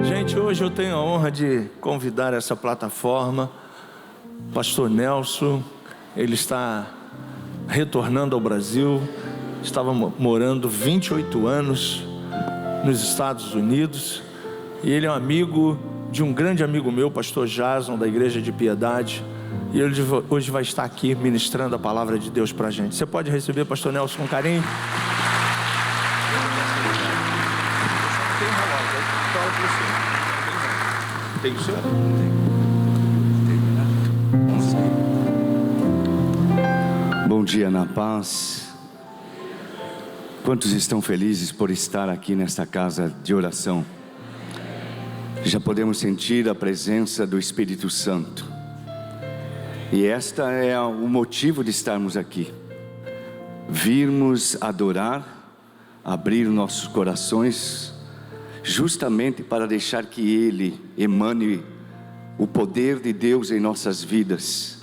Gente, hoje eu tenho a honra de convidar essa plataforma Pastor Nelson. Ele está retornando ao Brasil. Estava morando 28 anos nos Estados Unidos. E ele é um amigo de um grande amigo meu, pastor Jason, da Igreja de Piedade. E ele hoje vai estar aqui ministrando a palavra de Deus para a gente. Você pode receber pastor Nelson com carinho? Tem relógio, fala para você. Tem o seu? Bom dia na paz. Quantos estão felizes por estar aqui nesta casa de oração? Já podemos sentir a presença do Espírito Santo. E esta é o motivo de estarmos aqui. Virmos adorar, abrir nossos corações, justamente para deixar que Ele emane o poder de Deus em nossas vidas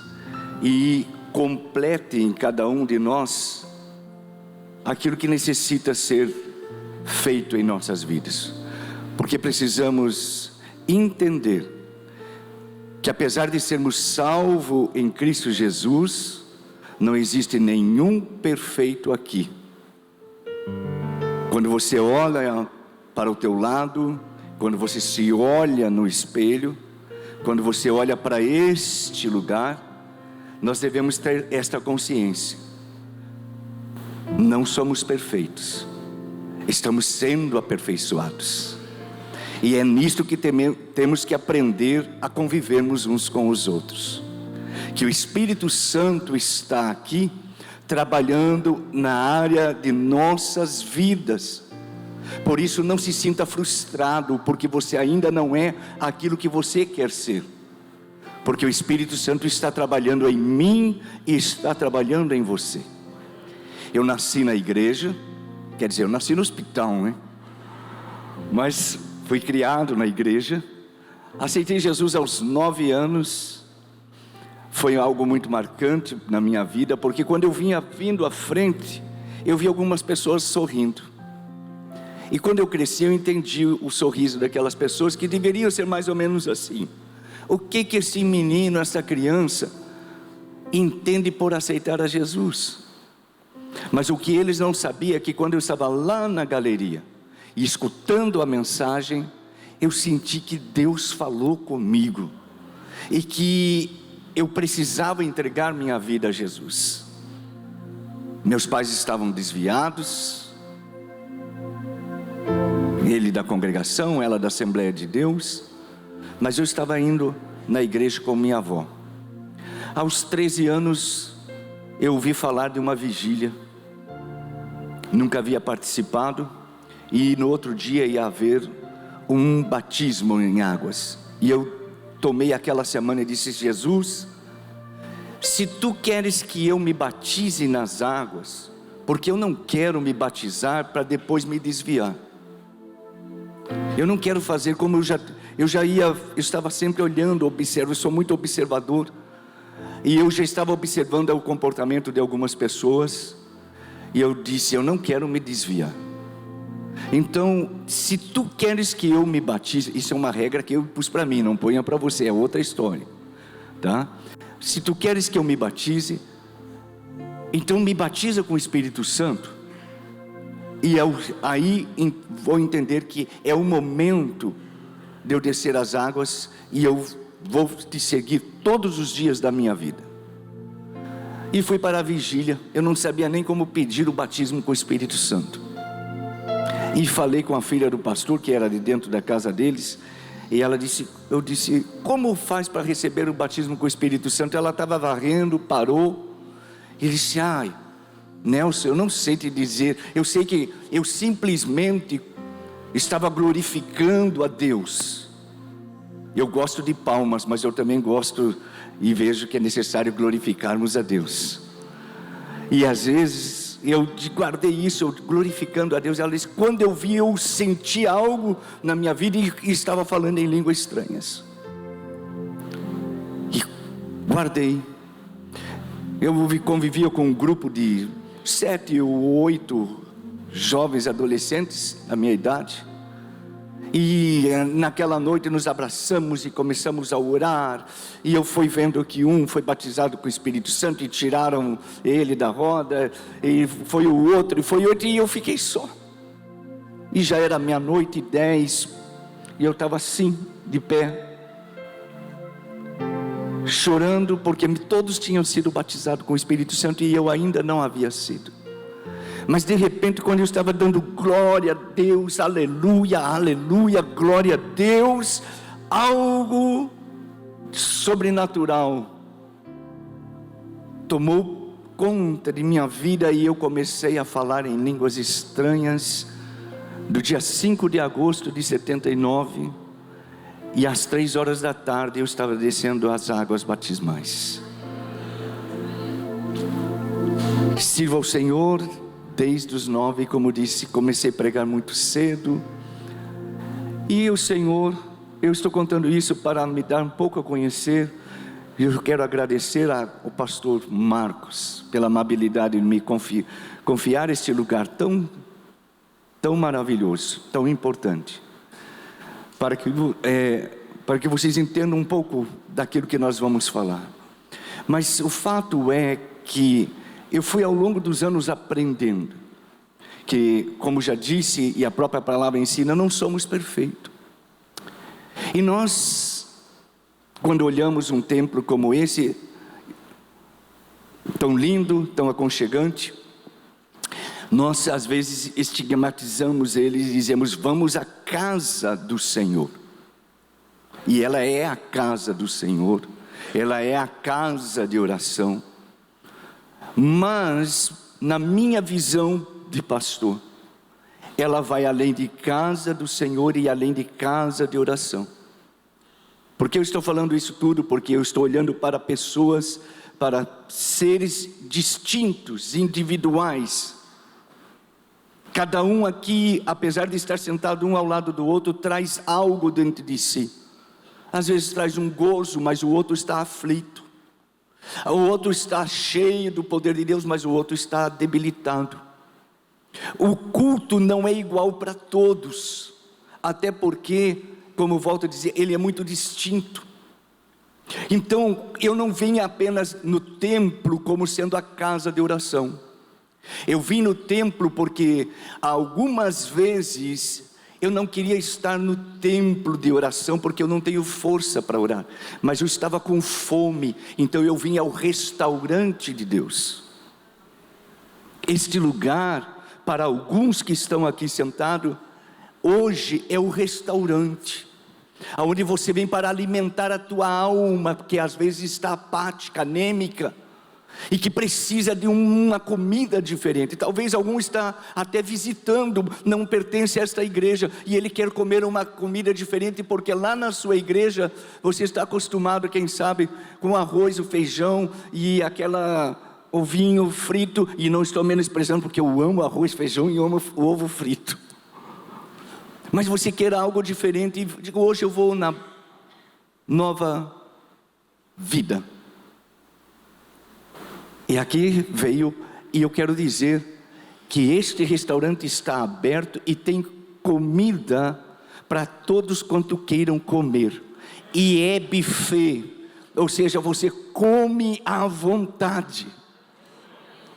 e complete em cada um de nós aquilo que necessita ser feito em nossas vidas. Porque precisamos entender que apesar de sermos salvos em Cristo Jesus, não existe nenhum perfeito aqui. Quando você olha para o teu lado, quando você se olha no espelho, quando você olha para este lugar, nós devemos ter esta consciência: não somos perfeitos, estamos sendo aperfeiçoados. E é nisto que temos que aprender a convivermos uns com os outros. Que o Espírito Santo está aqui, trabalhando na área de nossas vidas. Por isso não se sinta frustrado, porque você ainda não é aquilo que você quer ser. Porque o Espírito Santo está trabalhando em mim e está trabalhando em você. Eu nasci na igreja, quer dizer, eu nasci no hospital, né? Mas fui criado na igreja. Aceitei Jesus aos 9 anos. Foi algo muito marcante na minha vida, porque quando eu vinha vindo à frente, eu vi algumas pessoas sorrindo. E quando eu cresci, eu entendi o sorriso daquelas pessoas que deveriam ser mais ou menos assim. O que esse menino, essa criança, entende por aceitar a Jesus? Mas o que eles não sabiam é que quando eu estava lá na galeria, e escutando a mensagem, eu senti que Deus falou comigo, e que eu precisava entregar minha vida a Jesus. Meus pais estavam desviados, ele da congregação, ela da Assembleia de Deus, mas eu estava indo na igreja com minha avó. Aos 13 anos, eu ouvi falar de uma vigília, nunca havia participado, e no outro dia ia haver um batismo em águas, e eu tomei aquela semana e disse: Jesus, se tu queres que eu me batize nas águas, porque eu não quero me batizar para depois me desviar. Eu não quero fazer como eu estava sempre olhando, eu sou muito observador, e eu já estava observando o comportamento de algumas pessoas, e eu disse: eu não quero me desviar. Então, se tu queres que eu me batize, isso é uma regra que eu pus para mim, não ponha para você, é outra história, tá? Se tu queres que eu me batize, então me batiza com o Espírito Santo. E aí vou entender que é o momento de eu descer as águas, e eu vou te seguir todos os dias da minha vida. E fui para a vigília. Eu não sabia nem como pedir o batismo com o Espírito Santo. E falei com a filha do pastor, que era de dentro da casa deles, e ela disse, eu disse: como faz para receber o batismo com o Espírito Santo? Ela estava varrendo, parou, e disse: ai, Nelson, eu não sei te dizer, eu sei que eu simplesmente estava glorificando a Deus. Eu gosto de palmas, mas eu também gosto e vejo que é necessário glorificarmos a Deus. E às vezes eu guardei isso, eu glorificando a Deus. Ela disse: quando eu vi, eu senti algo na minha vida e estava falando em línguas estranhas. E guardei. Eu convivia com um grupo de 7 ou 8 jovens adolescentes da minha idade, E naquela noite nos abraçamos e começamos a orar. E eu fui vendo que um foi batizado com o Espírito Santo e tiraram ele da roda. E foi o outro, e foi outro, e eu fiquei só. E já era 00:10, e eu estava assim, de pé, chorando, porque todos tinham sido batizados com o Espírito Santo e eu ainda não havia sido. Mas de repente, quando eu estava dando glória a Deus, aleluia, aleluia, glória a Deus, algo sobrenatural tomou conta de minha vida e eu comecei a falar em línguas estranhas. Do dia 5 de agosto de 79, e às 15h eu estava descendo as águas batismais. Sirvo ao Senhor desde os 9, como disse, comecei a pregar muito cedo. E o Senhor, eu estou contando isso para me dar um pouco a conhecer. Eu quero agradecer ao pastor Marcos pela amabilidade de me confiar este lugar tão maravilhoso, tão importante, para que vocês entendam um pouco daquilo que nós vamos falar. Mas o fato é que eu fui ao longo dos anos aprendendo que, como já disse, e a própria palavra ensina, não somos perfeitos. E nós, quando olhamos um templo como esse, tão lindo, tão aconchegante, nós às vezes estigmatizamos ele e dizemos: vamos à casa do Senhor. E ela é a casa do Senhor, ela é a casa de oração. Mas na minha visão de pastor, ela vai além de casa do Senhor e além de casa de oração. Por que eu estou falando isso tudo? Porque eu estou olhando para pessoas, para seres distintos, individuais. Cada um aqui, apesar de estar sentado um ao lado do outro, traz algo dentro de si. Às vezes traz um gozo, mas o outro está aflito. O outro está cheio do poder de Deus, mas o outro está debilitado. O culto não é igual para todos, até porque, como eu volto a dizer, ele é muito distinto. Então, eu não vim apenas no templo como sendo a casa de oração. Eu vim no templo porque algumas vezes eu não queria estar no templo de oração, porque eu não tenho força para orar, mas eu estava com fome, então eu vim ao restaurante de Deus. Este lugar, para alguns que estão aqui sentados, hoje é o restaurante, aonde você vem para alimentar a tua alma, que às vezes está apática, anêmica, e que precisa de uma comida diferente. Talvez algum está até visitando, não pertence a esta igreja, e ele quer comer uma comida diferente, porque lá na sua igreja, você está acostumado, quem sabe, com arroz, o feijão, e aquela ovinho frito, e não estou menosprezando, porque eu amo arroz, feijão e amo o ovo frito. Mas você quer algo diferente, e digo, hoje eu vou na Nova Vida. E aqui veio, e eu quero dizer que este restaurante está aberto e tem comida para todos quanto queiram comer. E é buffet, ou seja, você come à vontade.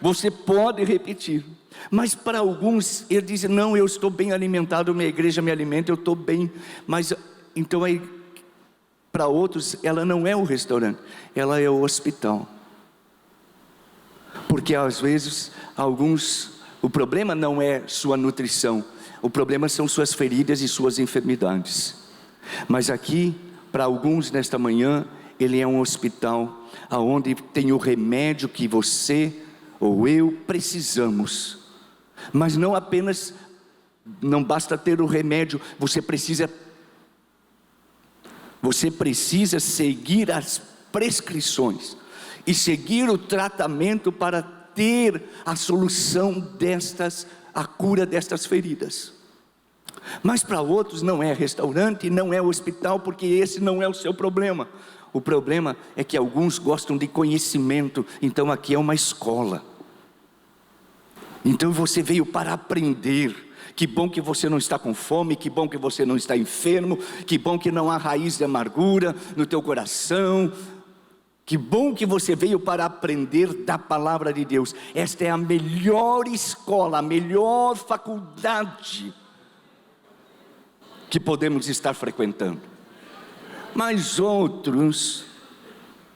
Você pode repetir. Mas para alguns, eles dizem, não, eu estou bem alimentado, minha igreja me alimenta, eu estou bem. Mas, então aí, para outros, ela não é o restaurante, ela é o hospital. Porque às vezes, alguns, o problema não é sua nutrição, o problema são suas feridas e suas enfermidades. Mas aqui, para alguns nesta manhã, ele é um hospital, onde tem o remédio que você ou eu precisamos. Mas não apenas, não basta ter o remédio, você precisa seguir as prescrições e seguir o tratamento para ter a solução a cura destas feridas. Mas para outros não é restaurante, não é hospital, porque esse não é o seu problema. O problema é que alguns gostam de conhecimento, então aqui é uma escola. Então você veio para aprender, Que bom que você não está com fome, que bom que você não está enfermo, que bom que não há raiz de amargura no teu coração. Que bom que você veio para aprender da palavra de Deus. Esta é a melhor escola, a melhor faculdade que podemos estar frequentando. Mas outros,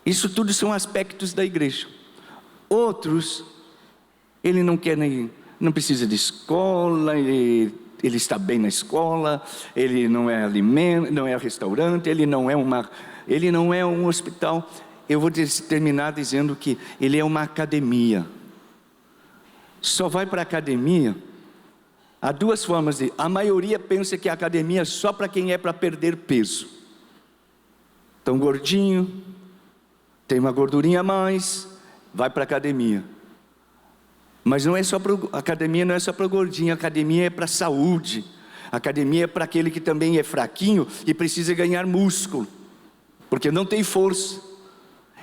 isso tudo são aspectos da igreja. Outros, ele não quer nem, não precisa de escola, ele está bem na escola, ele não é alimento, não é restaurante, ele não é um hospital. Eu vou terminar dizendo que ele é uma academia. Só vai para a academia. Há duas formas a maioria pensa que a academia é só para quem é para perder peso. Tão gordinho, tem uma gordurinha a mais, vai para a academia. Mas não é só para academia, não é só para o gordinho, a academia é para a saúde. A academia é para aquele que também é fraquinho e precisa ganhar músculo, porque não tem força.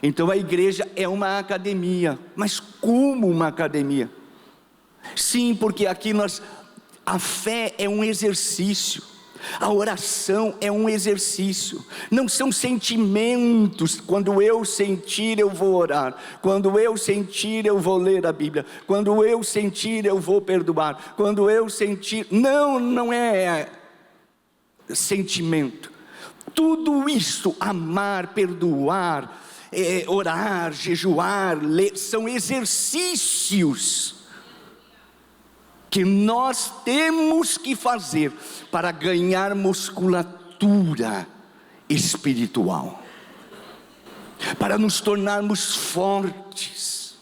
Então a igreja é uma academia. Mas como uma academia? Sim, porque aqui a fé é um exercício, a oração é um exercício. Não são sentimentos. Quando eu sentir eu vou orar, quando eu sentir eu vou ler a Bíblia, quando eu sentir eu vou perdoar, quando eu sentir... Não é sentimento. Tudo isso, amar, perdoar, orar, jejuar, ler, são exercícios que nós temos que fazer para ganhar musculatura espiritual, para nos tornarmos fortes,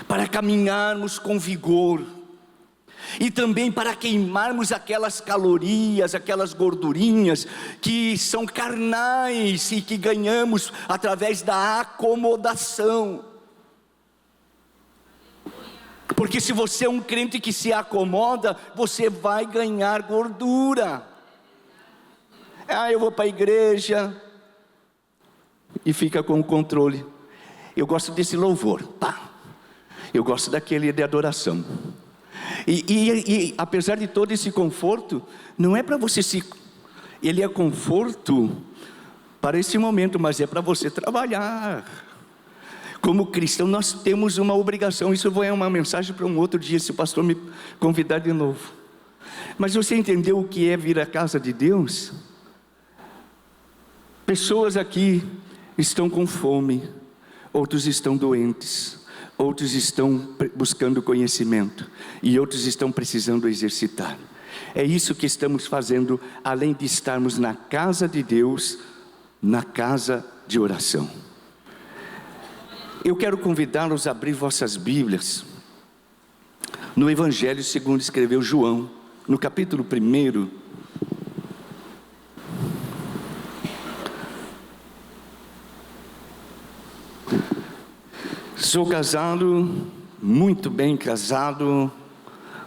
para caminharmos com vigor, e também para queimarmos aquelas calorias, aquelas gordurinhas que são carnais e que ganhamos através da acomodação. Porque se você é um crente que se acomoda, você vai ganhar gordura. Eu vou para a igreja e fica com o controle. Eu gosto desse louvor, eu gosto daquele de adoração. E apesar de todo esse conforto, não é para você ele é conforto para esse momento, mas é para você trabalhar. Como cristão nós temos uma obrigação. Isso é uma mensagem para um outro dia, se o pastor me convidar de novo. Mas você entendeu o que é vir à casa de Deus? Pessoas aqui estão com fome, outros estão doentes, outros estão buscando conhecimento, e outros estão precisando exercitar. É isso que estamos fazendo, além de estarmos na casa de Deus, na casa de oração. Eu quero convidá-los a abrir vossas Bíblias no Evangelho segundo escreveu João, no capítulo 1. Sou casado, muito bem casado,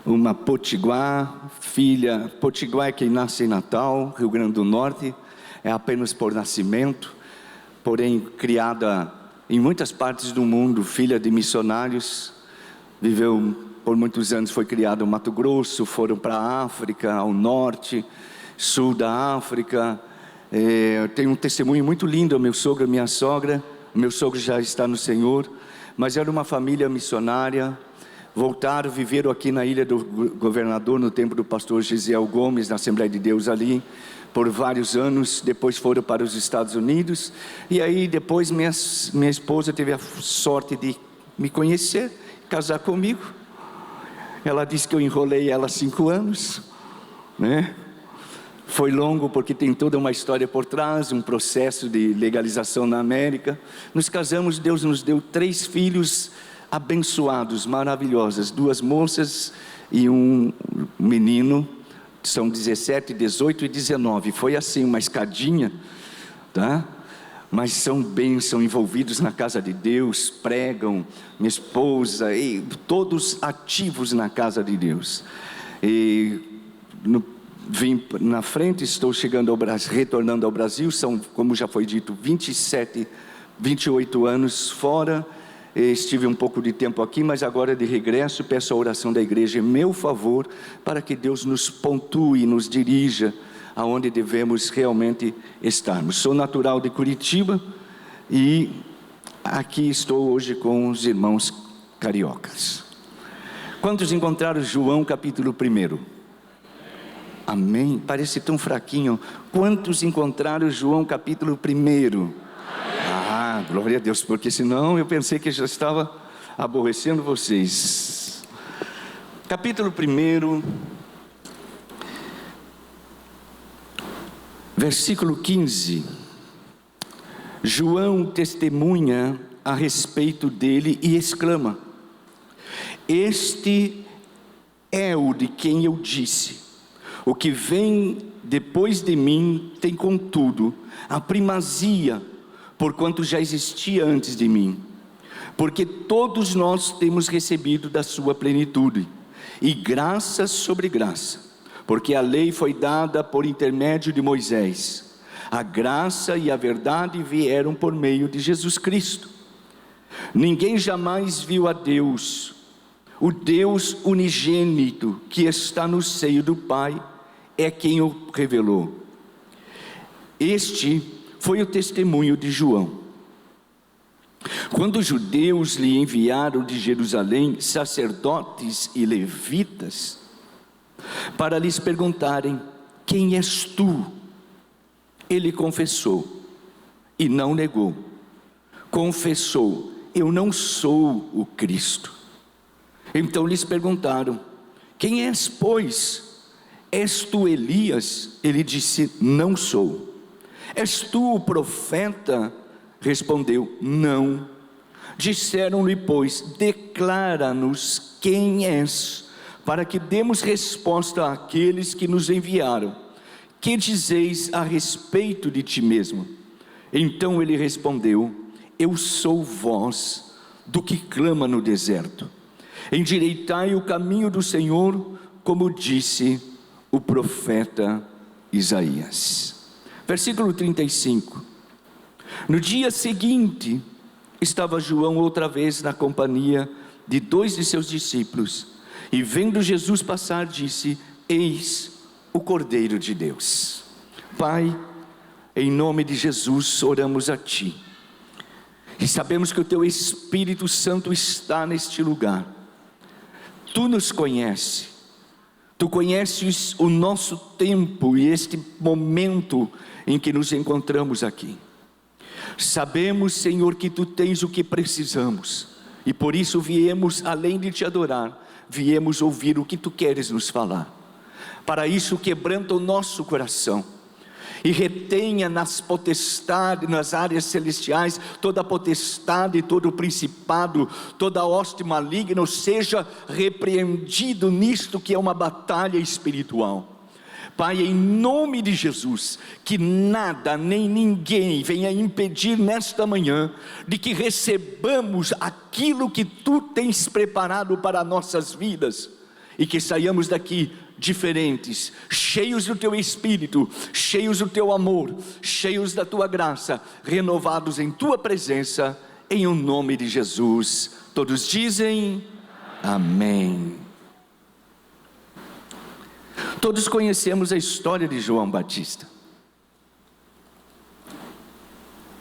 uma potiguar, filha. Potiguar é quem nasce em Natal, Rio Grande do Norte, é apenas por nascimento, porém criada em muitas partes do mundo, filha de missionários, viveu por muitos anos, foi criada no Mato Grosso, foram para a África, ao norte, sul da África. Tenho um testemunho muito lindo, meu sogro e minha sogra. Meu sogro já está no Senhor, mas era uma família missionária. Voltaram, viveram aqui na Ilha do Governador, no tempo do pastor Gisiel Gomes, na Assembleia de Deus ali, por vários anos. Depois foram para os Estados Unidos, e aí depois minha esposa teve a sorte de me conhecer, casar comigo. Ela disse que eu enrolei ela 5 anos, né? Foi longo porque tem toda uma história por trás, um processo de legalização na América. Nos casamos, Deus nos deu 3 filhos abençoados, maravilhosos, 2 moças e um menino. São 17, 18 e 19. Foi assim, uma escadinha, tá? Mas são bênçãos, envolvidos na casa de Deus, pregam, minha esposa, e todos ativos na casa de Deus. Vim na frente, estou chegando ao Brasil, retornando ao Brasil. São, como já foi dito, 28 anos fora. estive um pouco de tempo aqui, mas agora de regresso peço a oração da igreja em meu favor, para que Deus nos pontue, nos dirija aonde devemos realmente estarmos. Sou natural de Curitiba e aqui estou hoje com os irmãos cariocas. Quantos encontraram João capítulo 1? Amém? Parece tão fraquinho. Quantos encontraram João capítulo 1? Ah, glória a Deus, porque senão eu pensei que já estava aborrecendo vocês. Capítulo 1, versículo 15. João testemunha a respeito dele e exclama: este é o de quem eu disse, o que vem depois de mim tem contudo a primazia, porquanto já existia antes de mim, porque todos nós temos recebido da sua plenitude, e graça sobre graça, porque a lei foi dada por intermédio de Moisés, a graça e a verdade vieram por meio de Jesus Cristo. Ninguém jamais viu a Deus, o Deus unigênito que está no seio do Pai é quem o revelou. Este foi o testemunho de João. Quando os judeus lhe enviaram de Jerusalém sacerdotes e levitas para lhes perguntarem: quem és tu? Ele confessou e não negou. Confessou: eu não sou o Cristo. Então lhes perguntaram: quem és, pois? És tu Elias? Ele disse: não sou. És tu o profeta? Respondeu: não. Disseram-lhe, pois: declara-nos quem és, para que demos resposta àqueles que nos enviaram. Que dizeis a respeito de ti mesmo? Então ele respondeu: eu sou voz do que clama no deserto. Endireitai o caminho do Senhor, como disse o profeta Isaías. Versículo 35. No dia seguinte, estava João outra vez na companhia de 2 de seus discípulos, e vendo Jesus passar, disse: eis o Cordeiro de Deus. Pai, em nome de Jesus oramos a Ti, e sabemos que o Teu Espírito Santo está neste lugar. Tu nos conheces, Tu conheces o nosso tempo e este momento em que nos encontramos aqui. Sabemos, Senhor, que Tu tens o que precisamos, e por isso viemos, além de Te adorar, viemos ouvir o que Tu queres nos falar. Para isso, quebranta o nosso coração e retenha nas potestades, nas áreas celestiais, toda a potestade, todo o principado, toda a hoste maligna, seja repreendido nisto que é uma batalha espiritual. Pai, em nome de Jesus, que nada nem ninguém venha impedir nesta manhã de que recebamos aquilo que Tu tens preparado para nossas vidas, e que saiamos daqui diferentes, cheios do Teu Espírito, cheios do Teu amor, cheios da Tua graça, renovados em Tua presença, em o nome de Jesus. Todos dizem amém. Todos conhecemos a história de João Batista,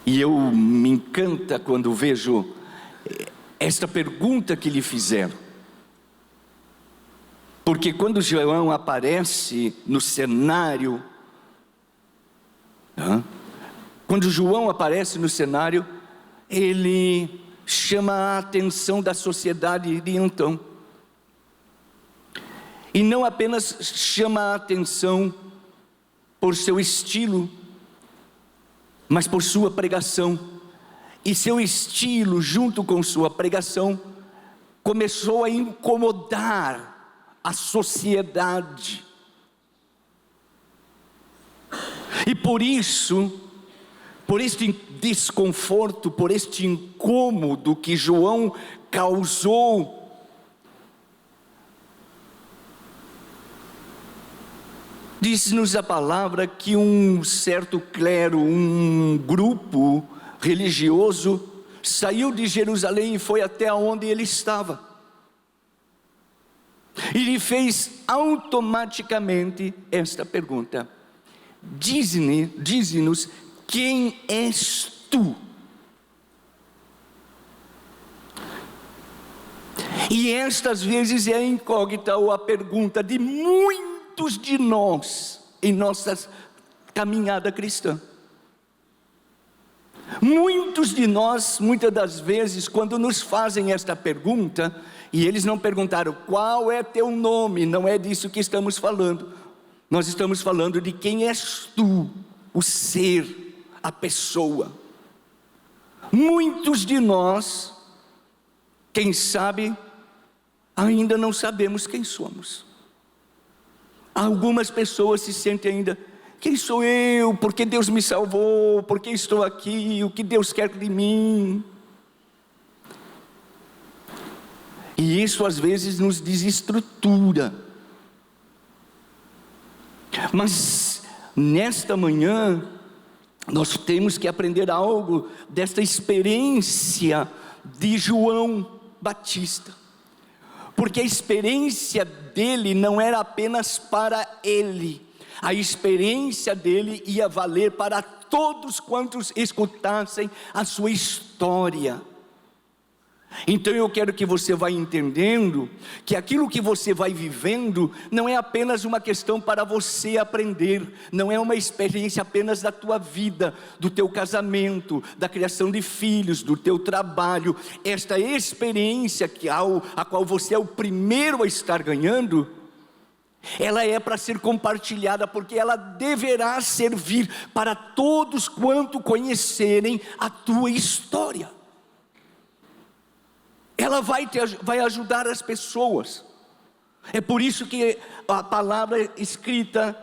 e eu me encanta quando vejo esta pergunta que lhe fizeram. Porque quando João aparece no cenário, ele chama a atenção da sociedade de então. E não apenas chama a atenção por seu estilo, mas por sua pregação. E seu estilo, junto com sua pregação, começou a incomodar a sociedade. E por isso, por este desconforto, por este incômodo que João causou, diz-nos a palavra que um certo clero, um grupo religioso, saiu de Jerusalém e foi até onde ele estava. E lhe fez automaticamente esta pergunta: dize-nos, quem és tu? E estas vezes é a incógnita ou a pergunta de muitos de nós em nossa caminhada cristã. Muitos de nós, muitas das vezes, quando nos fazem esta pergunta, e eles não perguntaram qual é teu nome, não é disso que estamos falando. Nós estamos falando de quem és tu, o ser, a pessoa. Muitos de nós, quem sabe, ainda não sabemos quem somos. Algumas pessoas se sentem ainda: quem sou eu? Por que Deus me salvou? Por que estou aqui? O que Deus quer de mim? E isso às vezes nos desestrutura. Mas nesta manhã nós temos que aprender algo desta experiência de João Batista. Porque a experiência dele não era apenas para ele. A experiência dele ia valer para todos quantos escutassem a sua história. Então eu quero que você vá entendendo que aquilo que você vai vivendo não é apenas uma questão para você aprender, não é uma experiência apenas da tua vida, do teu casamento, da criação de filhos, do teu trabalho. Esta experiência a qual você é o primeiro a estar ganhando, ela é para ser compartilhada, porque ela deverá servir para todos quanto conhecerem a tua história. Ela vai ajudar as pessoas. É por isso que a palavra escrita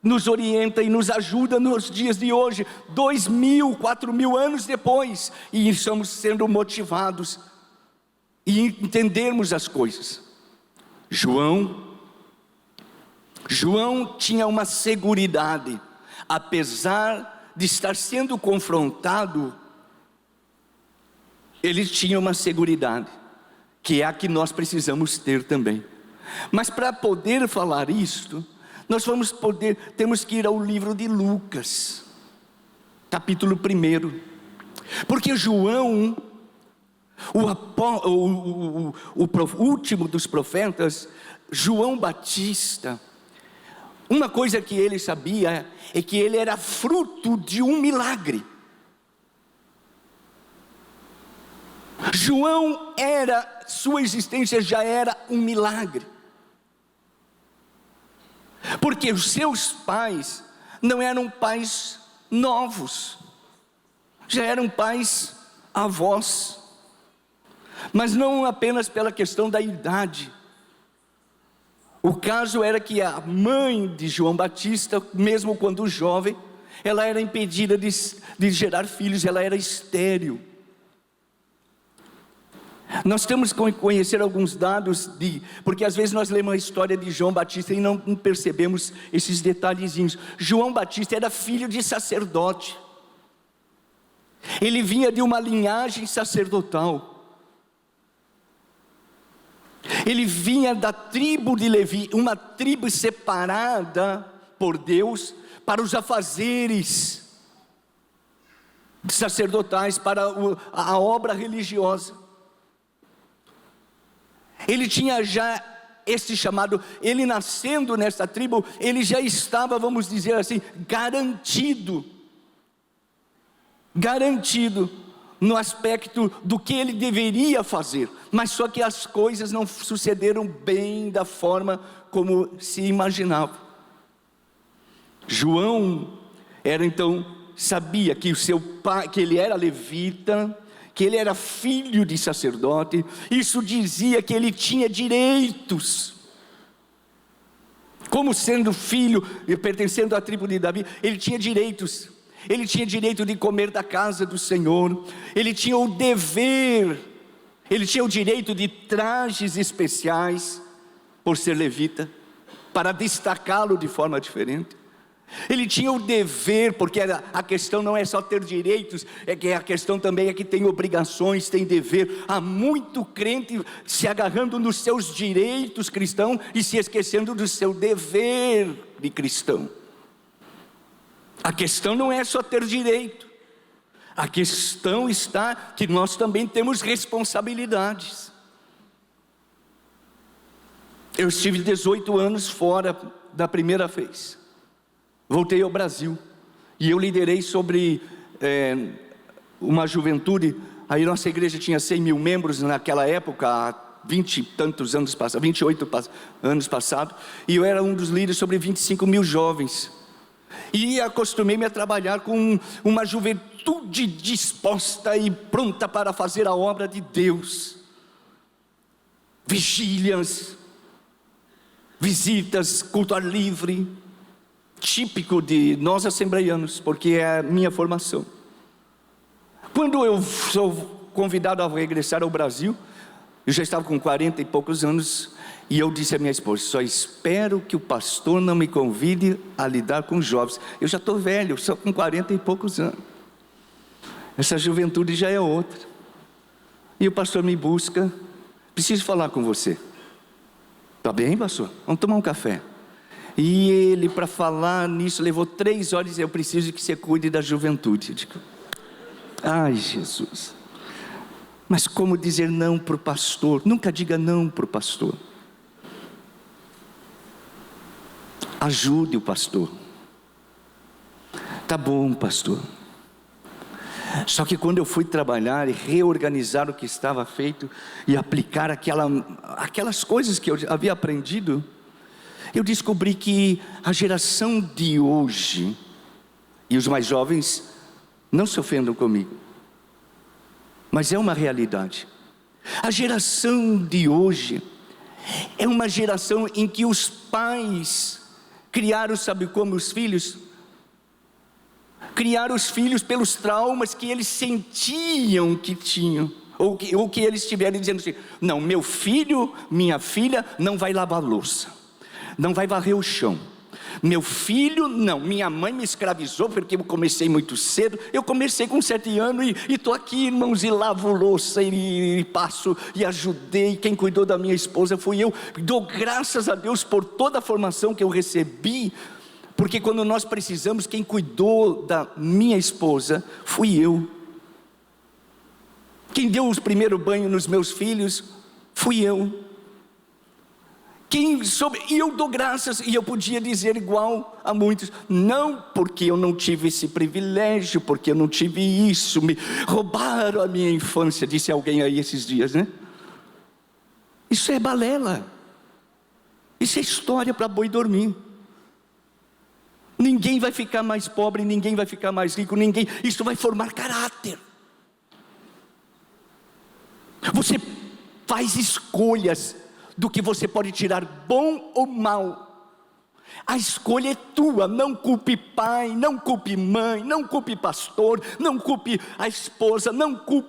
nos orienta e nos ajuda nos dias de hoje, 2.000, 4.000 anos depois, e estamos sendo motivados e entendermos as coisas. João tinha uma seguridade, apesar de estar sendo confrontado. Ele tinha uma seguridade, que é a que nós precisamos ter também. Mas para poder falar isto, temos que ir ao livro de Lucas, capítulo 1. Porque João, o último dos profetas, João Batista, uma coisa que ele sabia é que ele era fruto de um milagre. Sua existência já era um milagre. Porque os seus pais não eram pais novos, já eram pais avós. Mas não apenas pela questão da idade. O caso era que a mãe de João Batista, mesmo quando jovem, ela era impedida de gerar filhos, ela era estéril. Nós temos que conhecer alguns dados, porque às vezes nós lemos a história de João Batista e não percebemos esses detalhezinhos. João Batista era filho de sacerdote. Ele vinha de uma linhagem sacerdotal. Ele vinha da tribo de Levi, uma tribo separada por Deus para os afazeres sacerdotais, para a obra religiosa. Ele tinha já esse chamado, ele nascendo nessa tribo, ele já estava, vamos dizer assim, garantido no aspecto do que ele deveria fazer. Mas só que as coisas não sucederam bem da forma como se imaginava. João sabia que o seu pai, que ele era levita, que ele era filho de sacerdote. Isso dizia que ele tinha direitos. Como sendo filho e pertencendo à tribo de Davi, ele tinha direitos. Ele tinha direito de comer da casa do Senhor. Ele tinha o dever, ele tinha o direito de trajes especiais, por ser levita, para destacá-lo de forma diferente. Ele tinha o dever, porque a questão não é só ter direitos, é que a questão também é que tem obrigações, tem dever. Há muito crente se agarrando nos seus direitos cristãos e se esquecendo do seu dever de cristão. A questão não é só ter direito, a questão está que nós também temos responsabilidades. Eu estive 18 anos fora da primeira vez. Voltei ao Brasil e eu liderei sobre uma juventude. Aí nossa igreja tinha 100 mil membros naquela época, há 20 e tantos anos passados, 28 anos passados, e eu era um dos líderes sobre 25 mil jovens. E acostumei-me a trabalhar com uma juventude disposta e pronta para fazer a obra de Deus. Vigílias, visitas, culto ao ar livre, típico de nós assembleianos, porque é a minha formação. Quando eu sou convidado a regressar ao Brasil, eu já estava com 40 e poucos anos, e eu disse à minha esposa: só espero que o pastor não me convide a lidar com jovens. Eu já estou velho, só com 40 e poucos anos. Essa juventude já é outra. E o pastor me busca: preciso falar com você. Tá bem, pastor? Vamos tomar um café. E ele, para falar nisso, levou 3 horas e disse: eu preciso que você cuide da juventude. Eu digo: ai, Jesus. Mas como dizer não para o pastor? Nunca diga não para o pastor. Ajude o pastor. Tá bom, pastor. Só que quando eu fui trabalhar e reorganizar o que estava feito e aplicar aquelas coisas que eu havia aprendido, eu descobri que a geração de hoje, e os mais jovens, não se ofendam comigo, mas é uma realidade. A geração de hoje é uma geração em que os pais criaram, sabe como, os filhos? Criaram os filhos pelos traumas que eles sentiam que tinham, ou que eles estiveram dizendo assim: não, meu filho, minha filha não vai lavar louça, não vai varrer o chão. Meu filho, não, minha mãe me escravizou porque eu comecei muito cedo. Eu comecei com 7 anos e estou aqui, irmãos, e lavo louça e passo e ajudei. Quem cuidou da minha esposa fui eu. Dou graças a Deus por toda a formação que eu recebi, porque quando nós precisamos, quem cuidou da minha esposa fui eu. Quem deu os primeiros banhos nos meus filhos fui eu. E eu dou graças, e eu podia dizer igual a muitos: não, porque eu não tive esse privilégio, porque eu não tive isso, me roubaram a minha infância, disse alguém aí esses dias, né? Isso é balela, isso é história para boi dormir. Ninguém vai ficar mais pobre, ninguém vai ficar mais rico, ninguém. Isso vai formar caráter. Você faz escolhas do que você pode tirar bom ou mal. A escolha é tua. Não culpe pai, não culpe mãe, não culpe pastor, não culpe a esposa, não culpe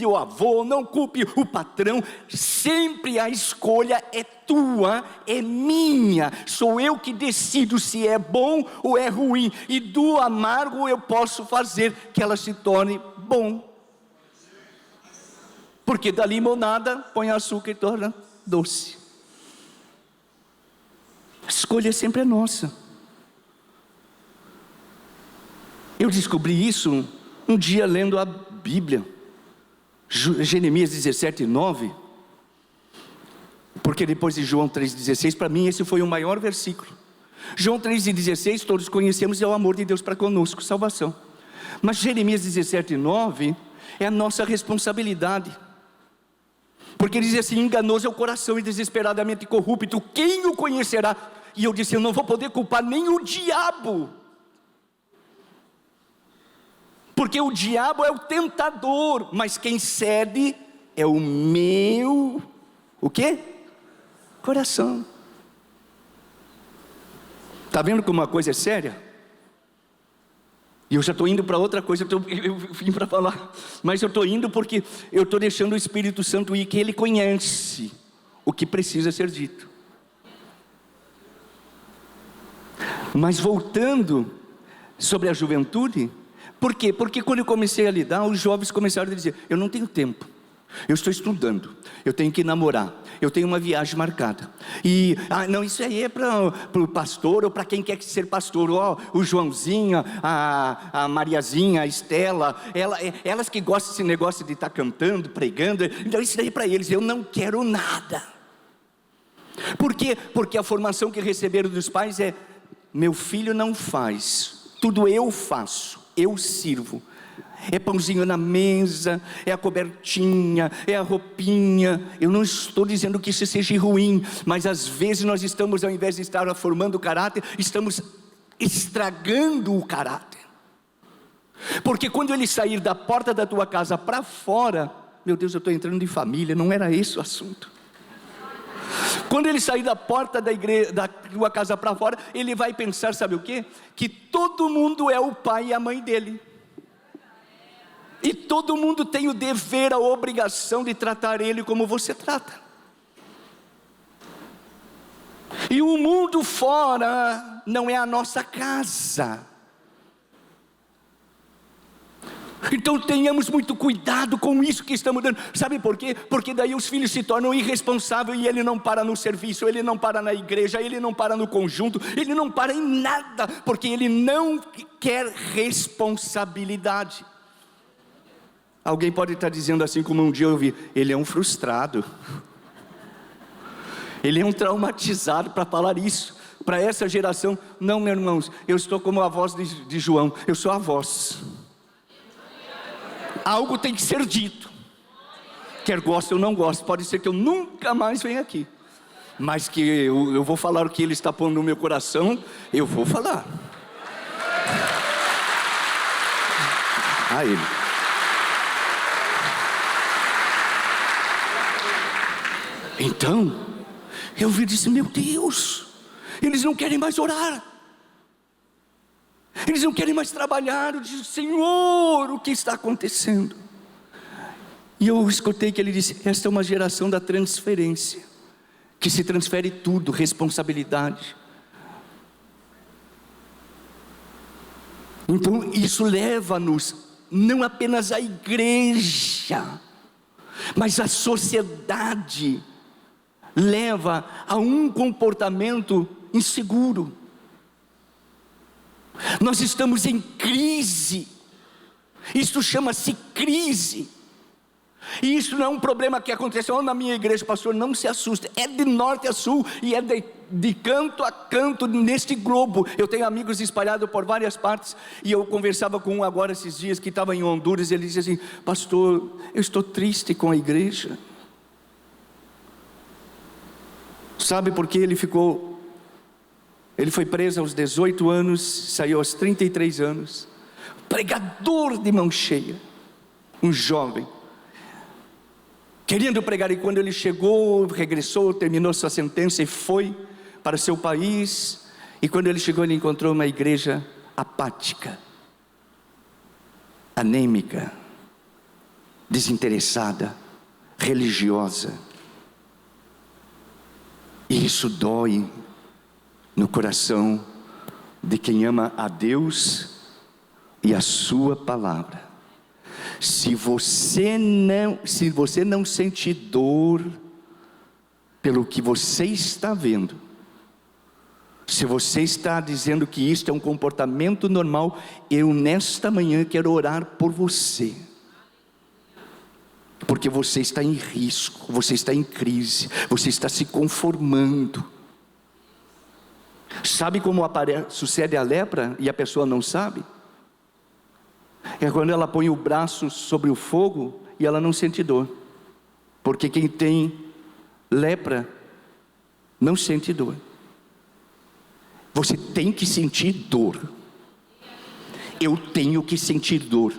o avô, não culpe o patrão. Sempre a escolha é tua, é minha. Sou eu que decido se é bom ou é ruim, e do amargo eu posso fazer que ela se torne bom, porque da limonada põe açúcar e torna doce. A escolha sempre é nossa. Eu descobri isso um dia lendo a Bíblia, Jeremias 17:9, porque depois de João 3,16, para mim esse foi o maior versículo. João 3,16 todos conhecemos, é o amor de Deus para conosco, salvação. Mas Jeremias 17:9 é a nossa responsabilidade. Porque ele diz assim: enganoso é o coração e desesperadamente corrupto, quem o conhecerá? E eu disse: eu não vou poder culpar nem o diabo, porque o diabo é o tentador, mas quem cede é o meu, o quê? Coração. Está vendo como uma coisa é séria? E eu já estou indo para outra coisa, eu vim para falar, mas eu estou indo porque eu estou deixando o Espírito Santo ir, que Ele conhece o que precisa ser dito. Mas voltando sobre a juventude, por quê? Porque quando eu comecei a lidar, os jovens começaram a dizer: eu não tenho tempo, eu estou estudando, eu tenho que namorar, eu tenho uma viagem marcada. E, não, isso aí é para o pastor, ou para quem quer ser pastor. O Joãozinho, a Mariazinha, a Estela, elas que gostam desse negócio de estar cantando, pregando. Então isso daí é para eles. Eu não quero nada. Por quê? Porque a formação que receberam dos pais é: meu filho não faz, tudo eu faço, eu sirvo. É pãozinho na mesa, é a cobertinha, é a roupinha. Eu não estou dizendo que isso seja ruim, mas às vezes nós estamos, ao invés de estar formando o caráter, estamos estragando o caráter. Porque quando ele sair da porta da tua casa para fora, meu Deus, eu estou entrando em família, não era esse o assunto. Quando ele sair da porta da igreja, da tua casa para fora, ele vai pensar, sabe o quê? Que todo mundo é o pai e a mãe dele. E todo mundo tem o dever, a obrigação de tratar ele como você trata. E o mundo fora não é a nossa casa. Então tenhamos muito cuidado com isso que estamos dando. Sabe por quê? Porque daí os filhos se tornam irresponsáveis e ele não para no serviço, ele não para na igreja, ele não para no conjunto, ele não para em nada, porque ele não quer responsabilidade. Alguém pode estar dizendo assim, como um dia eu ouvi: ele é um frustrado, ele é um traumatizado para falar isso, para essa geração. Não, meus irmãos, eu estou como a voz de João, eu sou a voz. Algo tem que ser dito, quer goste ou não goste. Pode ser que eu nunca mais venha aqui, mas que eu vou falar o que ele está pondo no meu coração, eu vou falar a ele. Então, eu vi e disse: meu Deus, eles não querem mais orar, eles não querem mais trabalhar. Eu disse: Senhor, o que está acontecendo? E eu escutei que ele disse: esta é uma geração da transferência, que se transfere tudo, responsabilidade. Então isso leva-nos não apenas à igreja, mas a sociedade leva a um comportamento inseguro. Nós estamos em crise. Isso chama-se crise. E isso não é um problema que aconteceu na minha igreja, pastor, não se assuste. É de norte a sul e é de canto a canto neste globo. Eu tenho amigos espalhados por várias partes. E eu conversava com um agora esses dias que estava em Honduras. Ele disse assim: pastor, eu estou triste com a igreja. Sabe por que ele foi preso aos 18 anos, saiu aos 33 anos, pregador de mão cheia, um jovem, querendo pregar. E quando ele chegou, regressou, terminou sua sentença e foi para seu país. E quando ele chegou, ele encontrou uma igreja apática, anêmica, desinteressada, religiosa. E isso dói no coração de quem ama a Deus e a sua palavra. Se você não sente dor pelo que você está vendo, se você está dizendo que isto é um comportamento normal, eu nesta manhã quero orar por você, porque você está em risco, você está em crise, você está se conformando. Sabe como sucede a lepra e a pessoa não sabe? É quando ela põe o braço sobre o fogo e ela não sente dor, porque quem tem lepra não sente dor. Você tem que sentir dor. Eu tenho que sentir dor.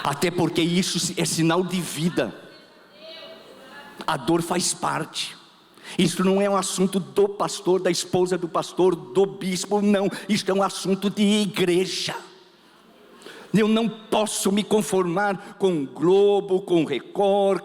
Até porque isso é sinal de vida. A dor faz parte. Isso não é um assunto do pastor, da esposa do pastor, do bispo, não. Isto é um assunto de igreja. Eu não posso me conformar com o Globo, com o Record,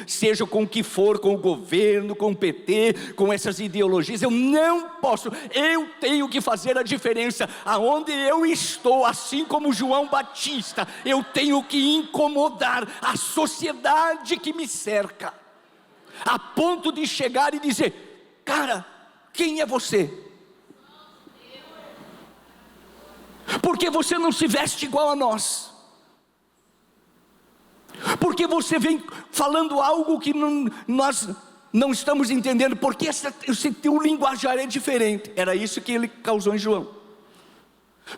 seja com o que for, com o governo, com o PT, com essas ideologias. Eu não posso, eu tenho que fazer a diferença aonde eu estou, assim como João Batista. Eu tenho que incomodar a sociedade que me cerca, a ponto de chegar e dizer: cara, quem é você? Porque você não se veste igual a nós? Porque você vem falando algo que nós não estamos entendendo? Porque esse teu linguajar é diferente. Era isso que ele causou em João.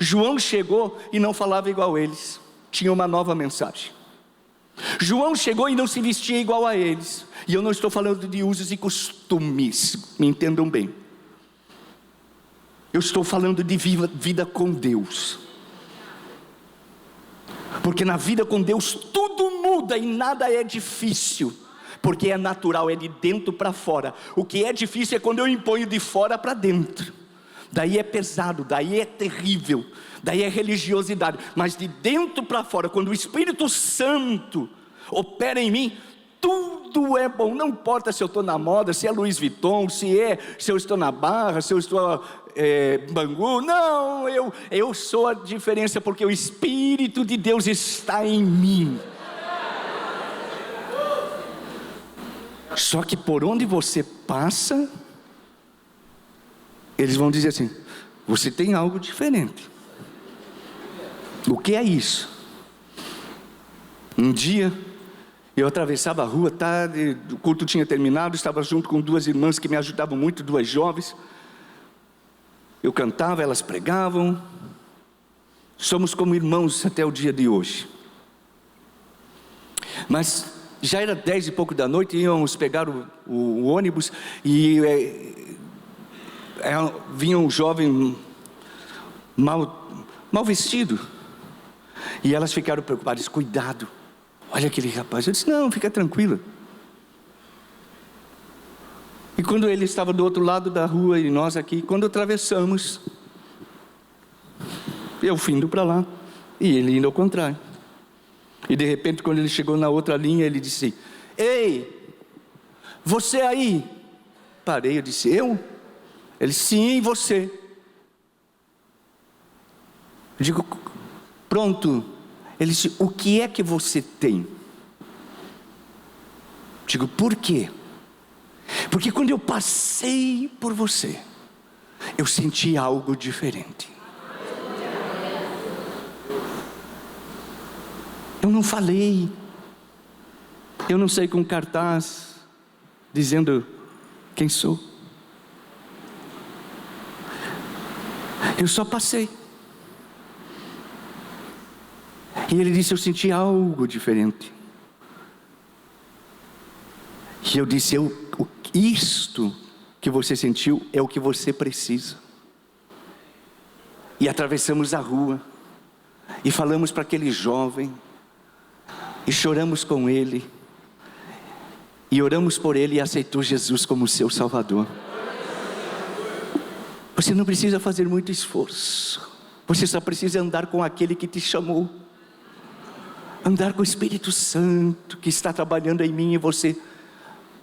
João chegou e não falava igual a eles, tinha uma nova mensagem. João chegou e não se vestia igual a eles. E eu não estou falando de usos e costumes, me entendam bem. Eu estou falando de vida com Deus. Porque na vida com Deus tudo muda e nada é difícil, porque é natural, é de dentro para fora. O que é difícil é quando eu imponho de fora para dentro. Daí é pesado, daí é terrível, daí é religiosidade. Mas de dentro para fora, quando o Espírito Santo opera em mim, tudo é bom. Não importa se eu estou na moda, se é Louis Vuitton, se eu estou na Barra, se eu estou Bangu. Não, eu sou a diferença, porque o Espírito de Deus está em mim. Só que por onde você passa, eles vão dizer assim: você tem algo diferente. O que é isso? Um dia eu atravessava a rua tarde, o culto tinha terminado, estava junto com duas irmãs que me ajudavam muito, duas jovens. Eu cantava, elas pregavam. Somos como irmãos até o dia de hoje. Mas já era 10 e pouco da noite, íamos pegar o ônibus, e vinha um jovem mal vestido, e elas ficaram preocupadas: cuidado, olha aquele rapaz. Eu disse: não, fica tranquila. E quando ele estava do outro lado da rua e nós aqui, quando atravessamos, eu indo para lá e ele indo ao contrário. E de repente, quando ele chegou na outra linha, ele disse: ei, você aí? Parei, eu disse: eu? Ele: sim, você. Eu digo: pronto. Ele disse: o que é que você tem? Digo: por quê? Porque quando eu passei por você, eu senti algo diferente. Eu não falei, eu não saí com cartaz dizendo quem sou. Eu só passei. E ele disse: eu senti algo diferente. E eu disse: isto que você sentiu é o que você precisa. E atravessamos a rua e falamos para aquele jovem, e choramos com ele, e oramos por ele, e aceitou Jesus como seu Salvador. Você não precisa fazer muito esforço, você só precisa andar com aquele que te chamou, andar com o Espírito Santo que está trabalhando em mim e você.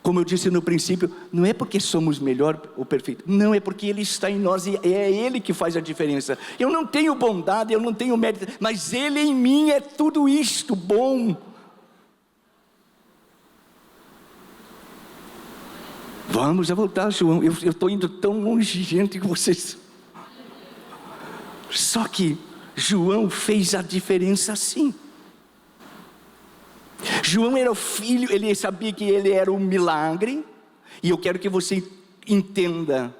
Como eu disse no princípio, não é porque somos melhor ou perfeito, não, é porque Ele está em nós e é Ele que faz a diferença. Eu não tenho bondade, eu não tenho mérito, mas Ele em mim é tudo isto bom. Vamos a voltar, João. Eu estou indo tão longe, gente, que vocês. Só que João fez a diferença sim. João era o filho, ele sabia que ele era um milagre. E eu quero que você entenda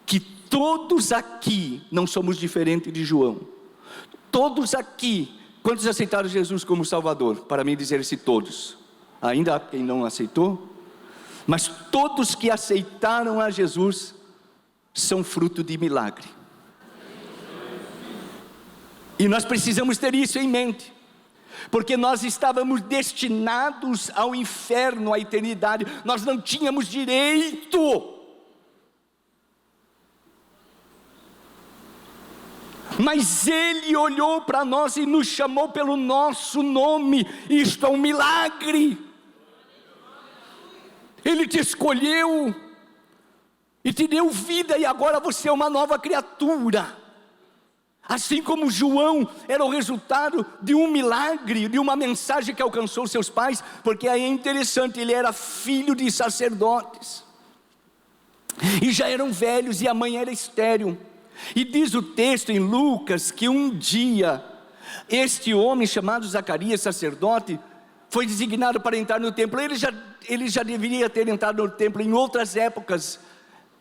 que todos aqui não somos diferentes de João. Todos aqui, quantos aceitaram Jesus como Salvador? Para mim dizer-se todos. Ainda há quem não aceitou, mas todos que aceitaram a Jesus são fruto de milagre. E nós precisamos ter isso em mente, porque nós estávamos destinados ao inferno, à eternidade. Nós não tínhamos direito Mas Ele olhou para nós e nos chamou pelo nosso nome. Isto é um milagre. Ele te escolheu e te deu vida, e agora você é uma nova criatura. Assim como João era o resultado de um milagre, de uma mensagem que alcançou seus pais, porque aí é interessante, ele era filho de sacerdotes, e já eram velhos, e a mãe era estéril. E diz o texto em Lucas, que um dia, este homem chamado Zacarias, sacerdote, foi designado para entrar no templo. Ele já deveria ter entrado no templo em outras épocas,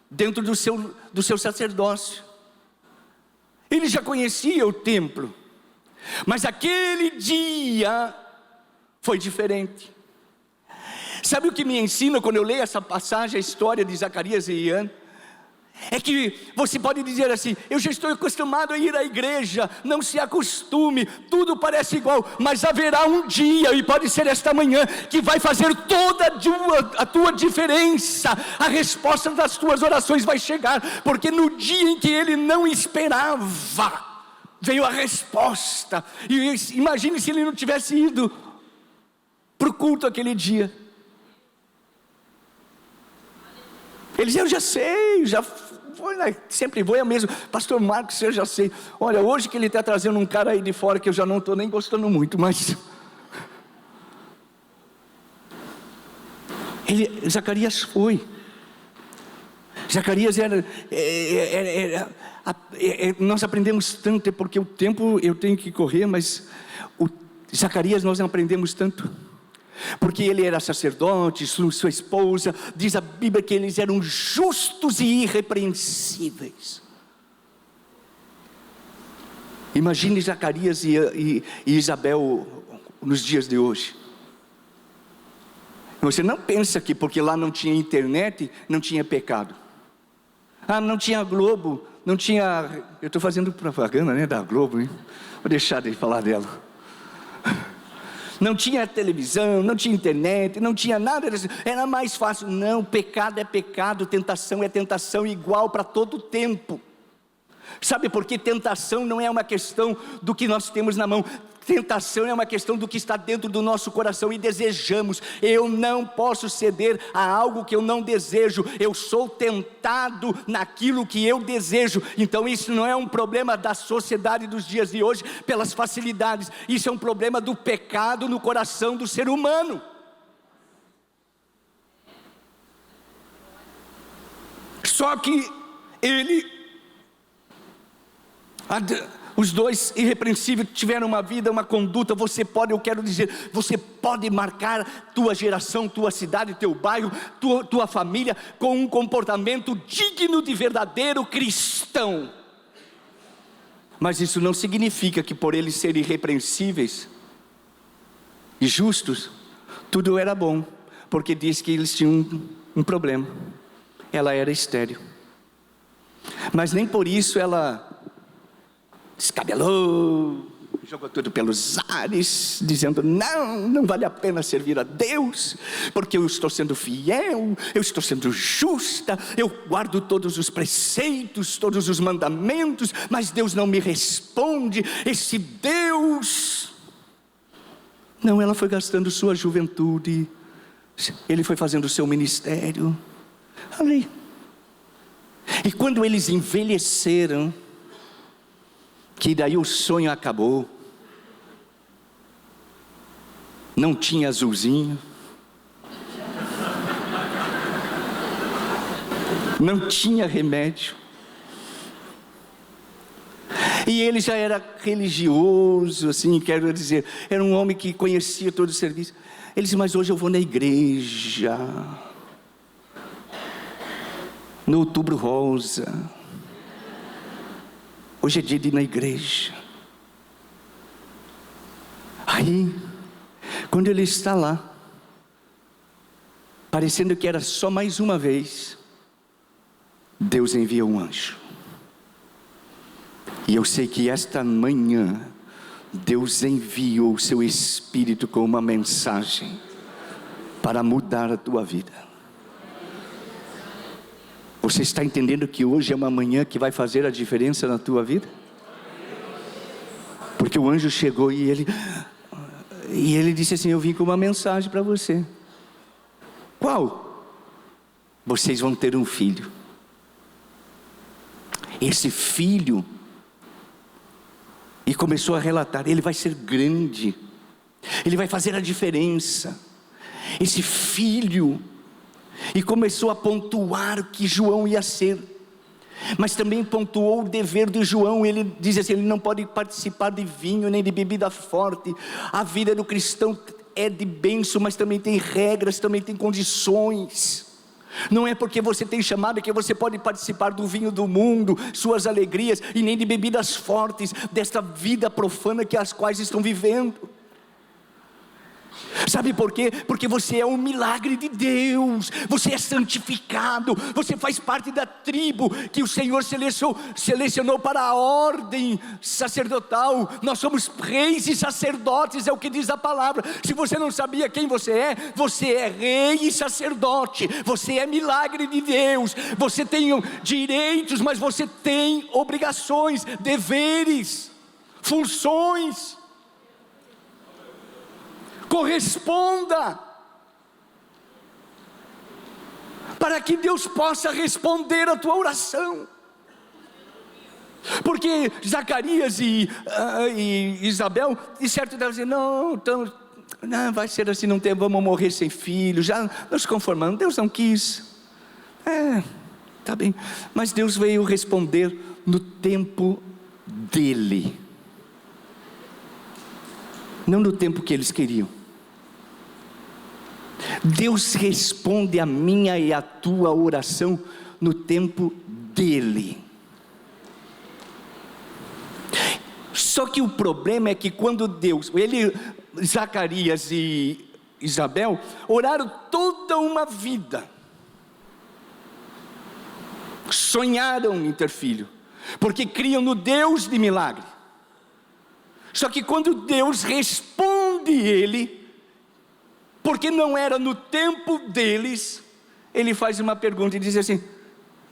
dentro do seu sacerdócio. Ele já conhecia o templo, mas aquele dia foi diferente. Sabe o que me ensina quando eu leio essa passagem, a história de Zacarias e Ian? É que você pode dizer assim: eu já estou acostumado a ir à igreja, não se acostume, tudo parece igual, mas haverá um dia, e pode ser esta manhã, que vai fazer toda a tua diferença. A resposta das tuas orações vai chegar, porque no dia em que ele não esperava, veio a resposta. E imagine se ele não tivesse ido para o culto aquele dia. Ele dizia: eu já sei, sempre vou, é mesmo, pastor Marcos, eu já sei. Olha, hoje que ele está trazendo um cara aí de fora que eu já não estou nem gostando muito, mas Zacarias foi. Zacarias nós aprendemos tanto, porque o tempo eu tenho que correr, mas Zacarias nós não aprendemos tanto, porque ele era sacerdote, sua esposa, diz a Bíblia que eles eram justos e irrepreensíveis. Imagine Zacarias e Isabel nos dias de hoje. Você não pensa que porque lá não tinha internet, não tinha pecado. Não tinha Globo, não tinha... Eu estou fazendo propaganda, né, da Globo, hein? Vou deixar de falar dela. Não tinha televisão, não tinha internet, não tinha nada, era mais fácil. Não, pecado é pecado, tentação é tentação, igual para todo tempo. Sabe por quê? Tentação não é uma questão do que nós temos na mão. Tentação é uma questão do que está dentro do nosso coração e desejamos. Eu não posso ceder a algo que eu não desejo. Eu sou tentado naquilo que eu desejo. Então isso não é um problema da sociedade dos dias de hoje pelas facilidades. Isso é um problema do pecado no coração do ser humano. Só que os dois irrepreensíveis tiveram uma vida, uma conduta. Você pode marcar tua geração, tua cidade, teu bairro, tua família com um comportamento digno de verdadeiro cristão. Mas isso não significa que por eles serem irrepreensíveis e justos, tudo era bom, porque diz que eles tinham um problema. Ela era estéril, mas nem por isso ela descabelou, jogou tudo pelos ares, dizendo: não vale a pena servir a Deus, porque eu estou sendo fiel, eu estou sendo justa, eu guardo todos os preceitos, todos os mandamentos, mas Deus não me responde, esse Deus. Não, ela foi gastando sua juventude, ele foi fazendo o seu ministério ali. E quando eles envelheceram, que daí o sonho acabou, não tinha azulzinho, não tinha remédio, e ele já era religioso, assim, quero dizer, era um homem que conhecia todo o serviço. Ele disse: mas hoje eu vou na igreja, no Outubro Rosa, hoje é dia de ir na igreja. Aí, quando ele está lá, parecendo que era só mais uma vez, Deus envia um anjo. E eu sei que esta manhã, Deus enviou o seu Espírito com uma mensagem para mudar a tua vida. Você está entendendo que hoje é uma manhã que vai fazer a diferença na tua vida? Porque o anjo chegou e ele disse assim: eu vim com uma mensagem para você. Qual? Vocês vão ter um filho. Esse filho, e começou a relatar, ele vai ser grande, ele vai fazer a diferença. Esse filho, e começou a pontuar o que João ia ser, mas também pontuou o dever de João. Ele diz assim: ele não pode participar de vinho nem de bebida forte. A vida do cristão é de bênção, mas também tem regras, também tem condições. Não é porque você tem chamado que você pode participar do vinho do mundo, suas alegrias, e nem de bebidas fortes, desta vida profana que as quais estão vivendo. Sabe por quê? Porque você é um milagre de Deus, você é santificado, você faz parte da tribo que o Senhor selecionou para a ordem sacerdotal. Nós somos reis e sacerdotes, é o que diz a palavra. Se você não sabia quem você é rei e sacerdote, você é milagre de Deus. Você tem direitos, mas você tem obrigações, deveres, funções. Corresponda, para que Deus possa responder a tua oração. Porque Zacarias e Isabel, de certo devem dizer: não, vai ser assim, não tem, vamos morrer sem filho, já nos conformamos, Deus não quis. Tá bem, mas Deus veio responder no tempo dele, não no tempo que eles queriam. Deus responde a minha e a tua oração no tempo dele. Só que o problema é que quando Zacarias e Isabel oraram toda uma vida, sonharam em ter filho, porque criam no Deus de milagre. Só que quando Deus responde ele, porque não era no tempo deles, ele faz uma pergunta e diz assim: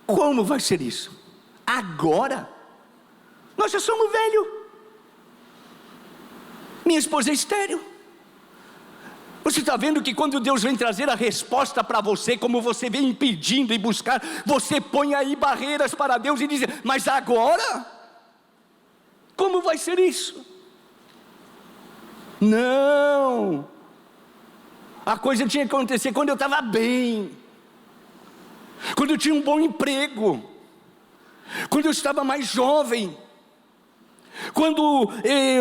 como vai ser isso? Agora? Nós já somos velhos, minha esposa é estéril. Você está vendo que quando Deus vem trazer a resposta para você, como você vem pedindo e buscar, você põe aí barreiras para Deus e diz: mas agora? Como vai ser isso? Não, a coisa tinha que acontecer quando eu estava bem, quando eu tinha um bom emprego, quando eu estava mais jovem, quando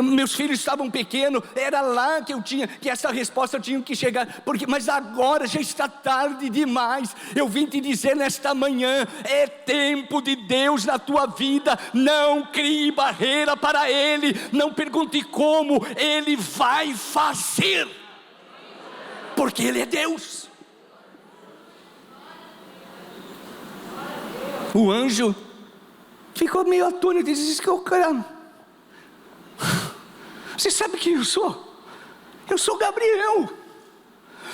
meus filhos estavam pequenos. Era lá que essa resposta tinha que chegar. Mas agora já está tarde demais. Eu vim te dizer nesta manhã: é tempo de Deus na tua vida. Não crie barreira para Ele, não pergunte como, Ele vai fazer, porque Ele é Deus. O anjo ficou meio atônito e disse: que eu quero. Você sabe quem eu sou? Eu sou Gabriel.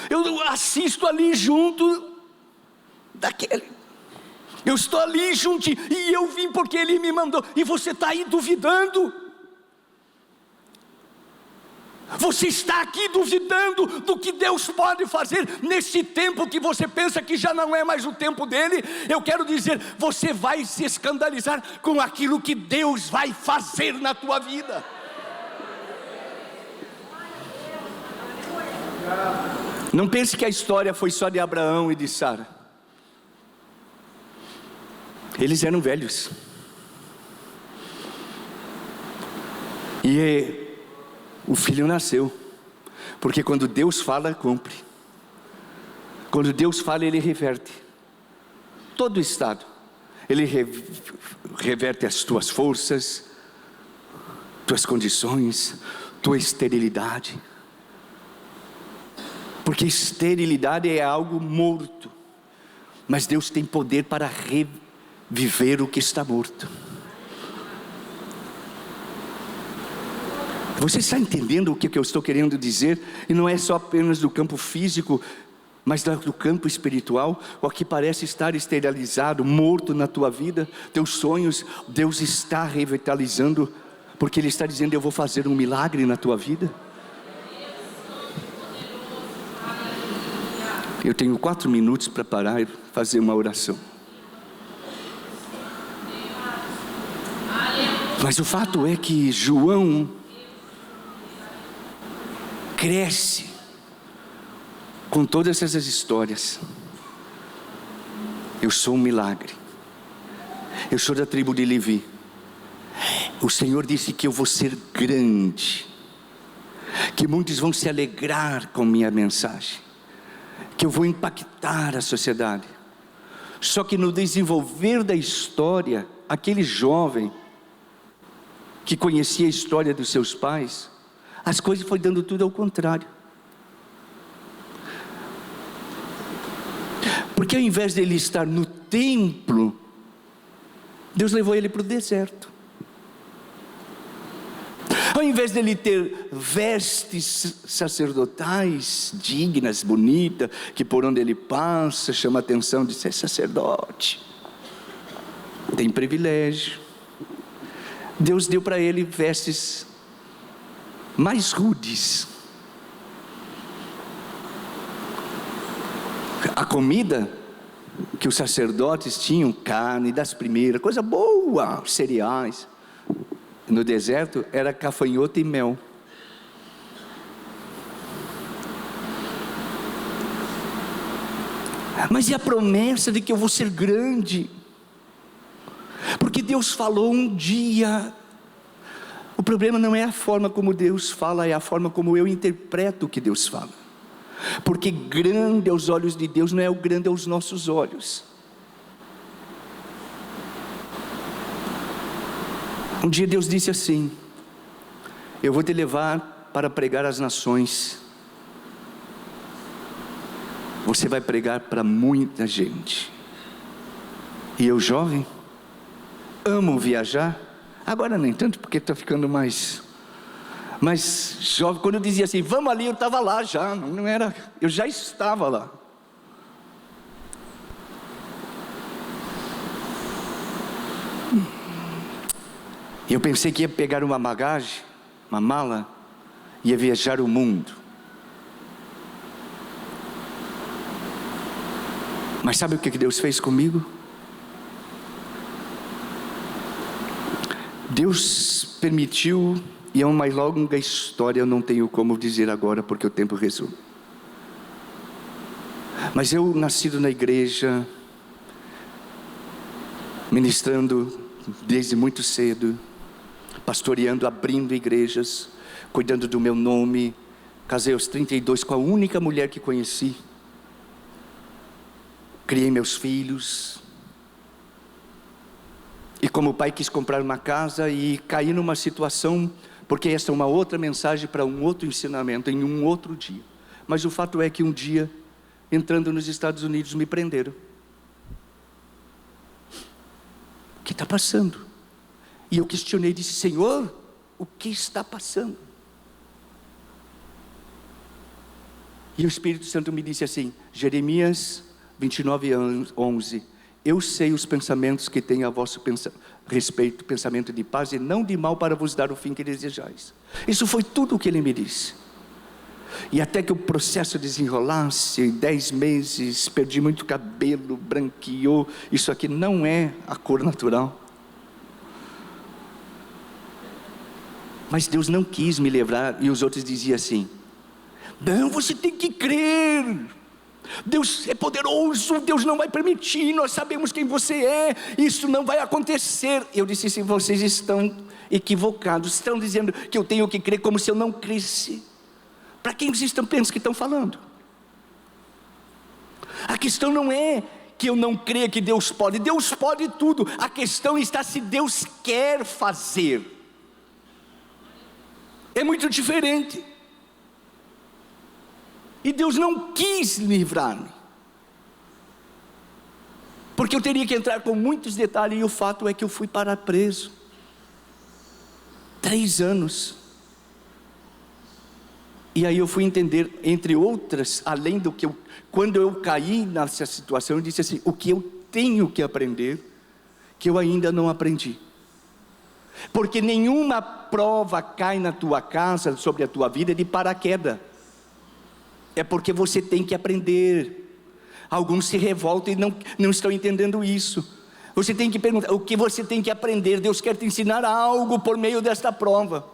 Eu assisto ali junto daquele. Eu estou ali juntinho, e eu vim porque Ele me mandou. E você está aí duvidando? Você está aqui duvidando do que Deus pode fazer nesse tempo que você pensa que já não é mais o tempo dele? Eu quero dizer, você vai se escandalizar com aquilo que Deus vai fazer na tua vida. Não pense que a história foi só de Abraão e de Sara. Eles eram velhos, e o filho nasceu, porque quando Deus fala, cumpre. Quando Deus fala, Ele reverte todo o estado. Ele reverte as tuas forças, tuas condições, tua esterilidade. Porque esterilidade é algo morto, mas Deus tem poder para reviver o que está morto. Você está entendendo o que eu estou querendo dizer? E não é só apenas do campo físico, mas do campo espiritual. O que parece estar esterilizado, morto na tua vida, teus sonhos, Deus está revitalizando. Porque Ele está dizendo: eu vou fazer um milagre na tua vida. Eu tenho 4 minutos para parar e fazer uma oração. Mas o fato é que João cresce com todas essas histórias. Eu sou um milagre. Eu sou da tribo de Levi. O Senhor disse que eu vou ser grande, que muitos vão se alegrar com minha mensagem, que eu vou impactar a sociedade. Só que no desenvolver da história, aquele jovem que conhecia a história dos seus pais, as coisas foi dando tudo ao contrário. Porque ao invés dele estar no templo, Deus levou ele para o deserto. Ao invés dele ter vestes sacerdotais dignas, bonitas, que por onde ele passa chama a atenção de ser sacerdote, tem privilégio, Deus deu para ele vestes mais rudes. A comida que os sacerdotes tinham, carne das primeiras, coisa boa, cereais. No deserto era gafanhoto e mel. Mas e a promessa de que eu vou ser grande? Porque Deus falou um dia. O problema não é a forma como Deus fala, é a forma como eu interpreto o que Deus fala. Porque grande aos olhos de Deus não é o grande aos nossos olhos. Um dia Deus disse assim: eu vou te levar para pregar às nações. Você vai pregar para muita gente. E eu, jovem, amo viajar. Agora nem tanto, porque estou ficando mais jovem. Quando eu dizia assim, vamos ali, eu estava lá já. Não era, eu já estava lá. E eu pensei que ia pegar uma bagagem, uma mala, e ia viajar o mundo. Mas sabe o que Deus fez comigo? Deus permitiu, e é uma longa história, eu não tenho como dizer agora, porque o tempo resume. Mas eu, nascido na igreja, ministrando desde muito cedo, pastoreando, abrindo igrejas, cuidando do meu nome, casei aos 32 com a única mulher que conheci, criei meus filhos, e como pai quis comprar uma casa e caí numa situação, porque essa é uma outra mensagem para um outro ensinamento, em um outro dia. Mas o fato é que um dia, entrando nos Estados Unidos, me prenderam. O que está passando? E eu questionei e disse, Senhor, o que está passando? E o Espírito Santo me disse assim, Jeremias 29:11, eu sei os pensamentos que tenho a vosso respeito, pensamento de paz e não de mal, para vos dar o fim que desejais. Isso foi tudo o que ele me disse. E até que o processo desenrolasse, 10 meses, perdi muito cabelo, branqueou. Isso aqui não é a cor natural. Mas Deus não quis me livrar, e os outros diziam assim, não, você tem que crer, Deus é poderoso, Deus não vai permitir, nós sabemos quem você é, isso não vai acontecer. Eu disse assim, vocês estão equivocados, estão dizendo que eu tenho que crer como se eu não cresce. Para quem vocês pensam que estão falando? A questão não é que eu não creio que Deus pode tudo, a questão está se Deus quer fazer. É muito diferente. E Deus não quis livrar-me, porque eu teria que entrar com muitos detalhes, e o fato é que eu fui parar preso 3 anos. E aí eu fui entender, entre outras, além do que quando eu caí nessa situação, eu disse assim, o que eu tenho que aprender, que eu ainda não aprendi. Porque nenhuma prova cai na tua casa, sobre a tua vida, de paraquedas. É porque você tem que aprender. Alguns se revoltam e não estão entendendo isso. Você tem que perguntar, o que você tem que aprender? Deus quer te ensinar algo por meio desta prova.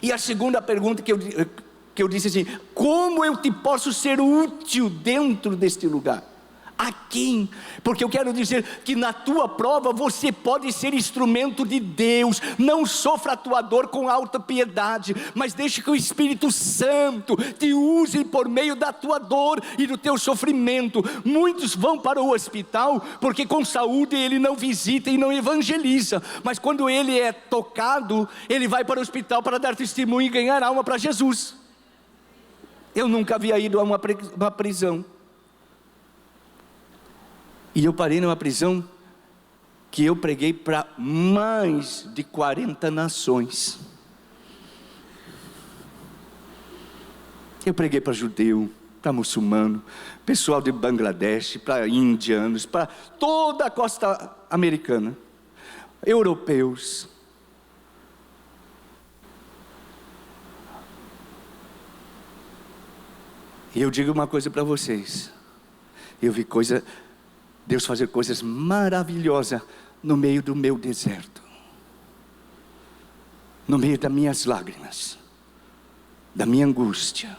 E a segunda pergunta que eu disse assim: como eu te posso ser útil dentro deste lugar? A quem? Porque eu quero dizer que na tua prova você pode ser instrumento de Deus. Não sofra a tua dor com alta piedade, mas deixe que o Espírito Santo te use por meio da tua dor e do teu sofrimento. Muitos vão para o hospital porque com saúde ele não visita e não evangeliza, mas quando ele é tocado, ele vai para o hospital para dar testemunho e ganhar alma para Jesus. Eu nunca havia ido a uma prisão. E eu parei numa prisão que eu preguei para mais de 40 nações. Eu preguei para judeu, para muçulmano, pessoal de Bangladesh, para indianos, para toda a costa americana, europeus. E eu digo uma coisa para vocês: eu vi Deus fazer coisas maravilhosas no meio do meu deserto, no meio das minhas lágrimas, da minha angústia.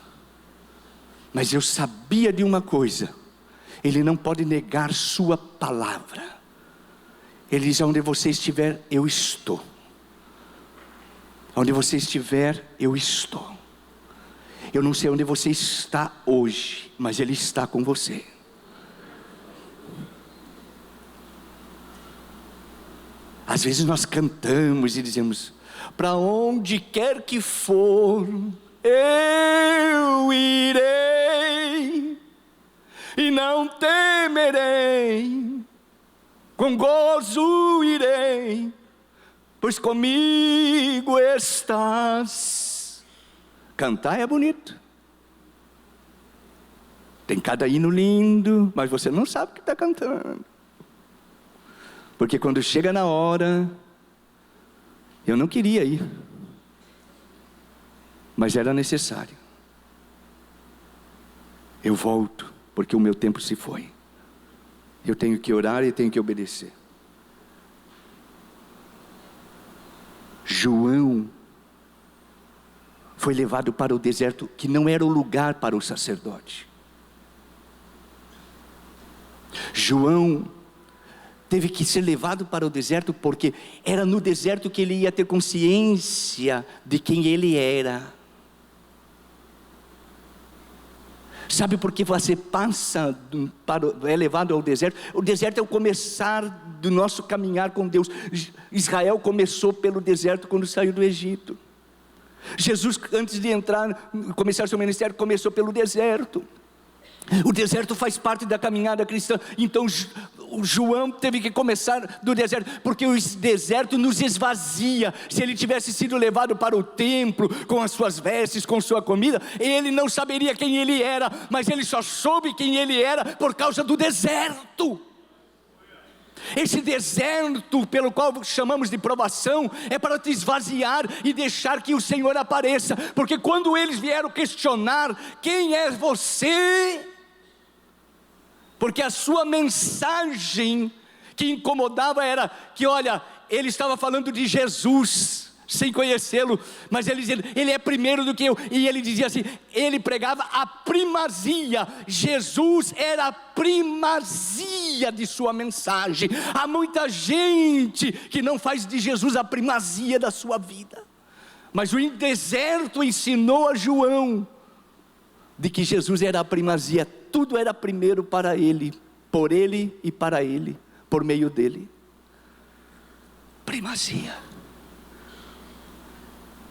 Mas eu sabia de uma coisa: Ele não pode negar sua palavra. Ele diz: onde você estiver, eu estou. Onde você estiver, eu estou. Eu não sei onde você está hoje, mas Ele está com você. Às vezes nós cantamos e dizemos: para onde quer que for, eu irei, e não temerei, com gozo irei, pois comigo estás. Cantar é bonito, tem cada hino lindo, mas você não sabe o que está cantando. Porque quando chega na hora, eu não queria ir, mas era necessário. Eu volto, porque o meu tempo se foi. Eu tenho que orar e tenho que obedecer. João foi levado para o deserto, que não era o lugar para o sacerdote. João teve que ser levado para o deserto, porque era no deserto que ele ia ter consciência de quem ele era. Sabe por que você é levado ao deserto? O deserto é o começar do nosso caminhar com Deus. Israel começou pelo deserto quando saiu do Egito. Jesus, antes de começar seu ministério, começou pelo deserto. O deserto faz parte da caminhada cristã. Então o João teve que começar do deserto, porque o deserto nos esvazia. Se ele tivesse sido levado para o templo, com as suas vestes, com sua comida, ele não saberia quem ele era. Mas ele só soube quem ele era por causa do deserto. Esse deserto, pelo qual chamamos de provação, é para te esvaziar e deixar que o Senhor apareça. Porque quando eles vieram questionar: quem é você? Porque a sua mensagem que incomodava era que, olha, ele estava falando de Jesus, sem conhecê-lo, mas ele dizia: ele é primeiro do que eu. E ele dizia assim, ele pregava a primazia. Jesus era a primazia de sua mensagem. Há muita gente que não faz de Jesus a primazia da sua vida, mas o deserto ensinou a João de que Jesus era a primazia. Tudo era primeiro para ele, por ele e para ele, por meio dele. Primazia.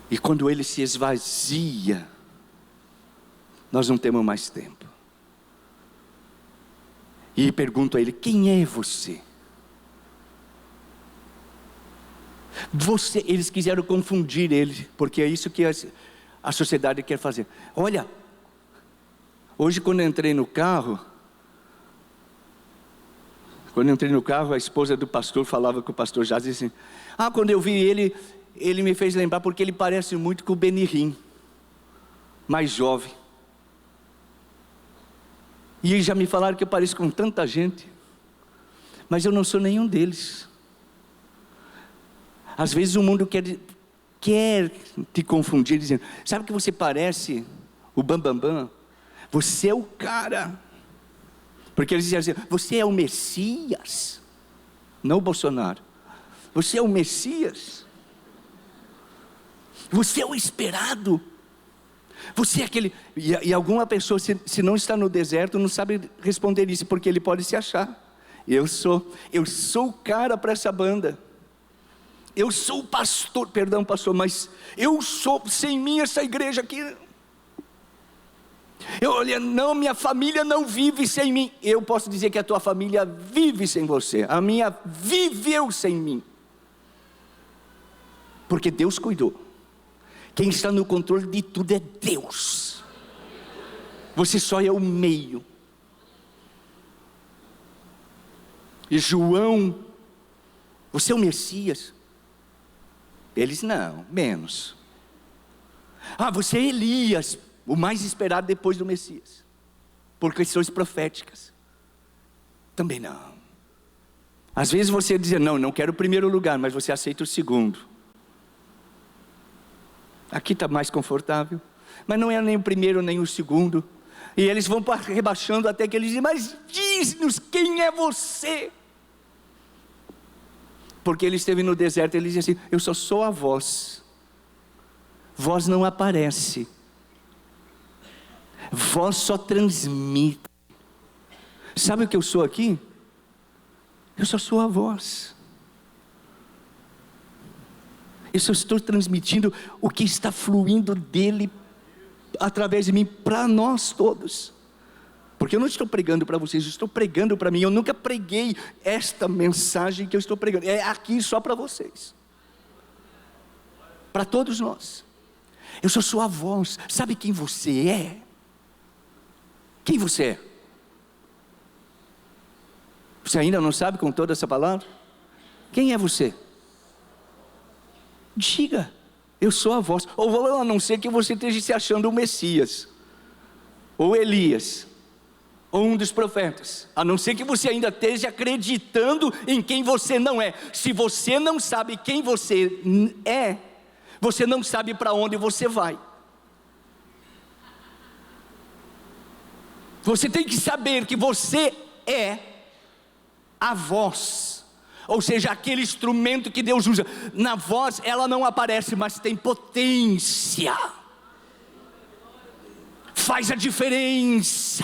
E quando ele se esvazia, nós não temos mais tempo. E pergunto a ele: quem é você? Eles quiseram confundir ele, porque é isso que a sociedade quer fazer. Olha, hoje quando eu entrei no carro, Quando eu entrei no carro, a esposa do pastor falava com o pastor Jazz e disse assim: quando eu vi ele me fez lembrar porque ele parece muito com o Benihim, mais jovem. E já me falaram que eu pareço com tanta gente, mas eu não sou nenhum deles. Às vezes o mundo quer te confundir, dizendo: sabe que você parece o Bambambam? Você é o cara. Porque eles diziam assim: você é o Messias, não o Bolsonaro. Você é o Messias. Você é o esperado. Você é aquele... E alguma pessoa, se não está no deserto, não sabe responder isso, porque ele pode se achar. Eu sou o cara para essa banda. Eu sou o pastor, perdão pastor, mas eu sou, sem mim essa igreja aqui... Não, minha família não vive sem mim. Eu posso dizer que a tua família vive sem você. A minha viveu sem mim. Porque Deus cuidou. Quem está no controle de tudo é Deus. Você só é o meio. E João, você é o Messias? Eles não, menos. Você é Elias, o mais esperado depois do Messias, por questões proféticas. Também não. Às vezes você diz: não quero o primeiro lugar, mas você aceita o segundo. Aqui está mais confortável, mas não é nem o primeiro nem o segundo. E eles vão rebaixando até que eles dizem: mas diz-nos quem é você. Porque ele esteve no deserto, ele dizia assim: eu só sou a voz. Voz não aparece. Voz só transmite. Sabe o que eu sou aqui? Eu só sou a voz. Eu só estou transmitindo o que está fluindo dele através de mim para nós todos. Porque eu não estou pregando para vocês, eu estou pregando para mim. Eu nunca preguei esta mensagem que eu estou pregando. É aqui só para vocês. Para todos nós. Eu só sou a voz. Sabe quem você é? Quem você é? Você ainda não sabe com toda essa palavra? Quem é você? Diga: eu sou a voz. Ou a não ser que você esteja se achando o Messias, ou Elias, ou um dos profetas. A não ser que você ainda esteja acreditando em quem você não é. Se você não sabe quem você é, você não sabe para onde você vai. Você tem que saber que você é a voz, ou seja, aquele instrumento que Deus usa. Na voz ela não aparece, mas tem potência, faz a diferença.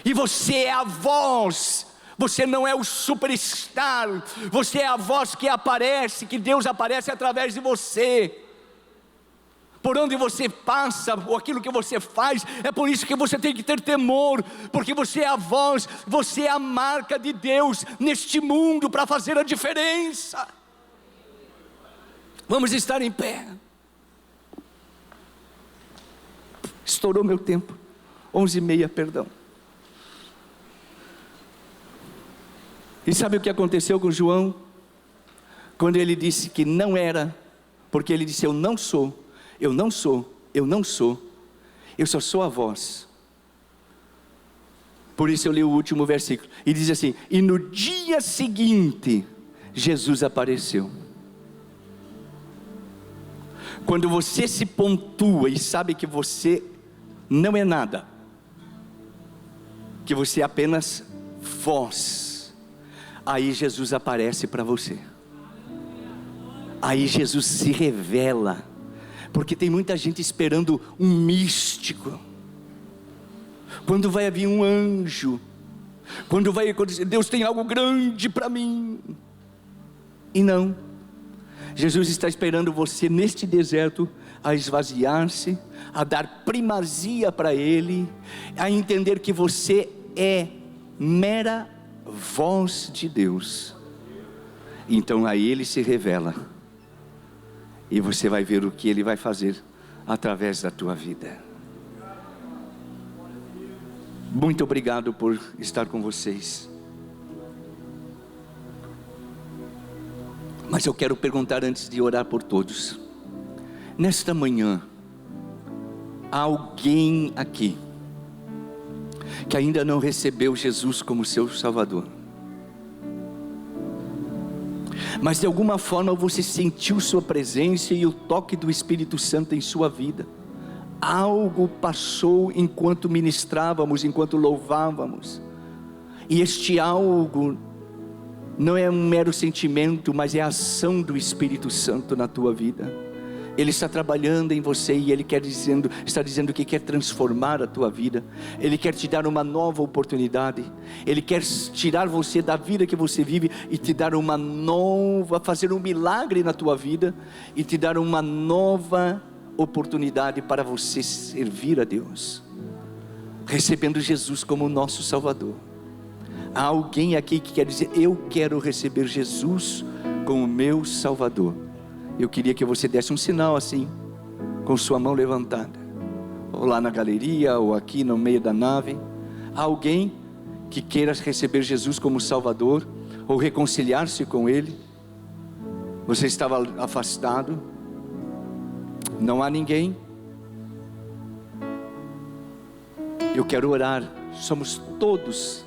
E você é a voz. Você não é o superstar. Você é a voz que aparece, que Deus aparece através de você. Por onde você passa, ou aquilo que você faz, é por isso que você tem que ter temor, porque você é a voz, você é a marca de Deus neste mundo para fazer a diferença. Vamos estar em pé. Estourou meu tempo, 11h30, perdão. E sabe o que aconteceu com João? Quando ele disse que não era, porque ele disse: eu não sou, eu não sou, eu não sou, eu só sou a voz. Por isso eu li o último versículo, e diz assim: e no dia seguinte, Jesus apareceu. Quando você se pontua e sabe que você não é nada, que você é apenas voz, aí Jesus aparece para você. Aí Jesus se revela. Porque tem muita gente esperando um místico. Quando vai vir um anjo, quando dizer: Deus tem algo grande para mim. E não. Jesus está esperando você neste deserto a esvaziar-se, a dar primazia para Ele, a entender que você é mera voz de Deus. Então aí Ele se revela, e você vai ver o que Ele vai fazer através da tua vida. Muito obrigado por estar com vocês. Mas eu quero perguntar antes de orar por todos: nesta manhã, há alguém aqui que ainda não recebeu Jesus como seu Salvador, mas de alguma forma você sentiu sua presença e o toque do Espírito Santo em sua vida? Algo passou enquanto ministrávamos, enquanto louvávamos, e este algo não é um mero sentimento, mas é a ação do Espírito Santo na tua vida. Ele está trabalhando em você e Ele está dizendo que quer transformar a tua vida. Ele quer te dar uma nova oportunidade. Ele quer tirar você da vida que você vive e te dar uma nova, fazer um milagre na tua vida e te dar uma nova oportunidade para você servir a Deus, recebendo Jesus como nosso Salvador. Há alguém aqui que quer dizer: eu quero receber Jesus como meu Salvador. Eu queria que você desse um sinal assim, com sua mão levantada, ou lá na galeria, ou aqui no meio da nave. Há alguém que queira receber Jesus como Salvador, ou reconciliar-se com Ele? Você estava afastado? Não há ninguém? Eu quero orar. Somos todos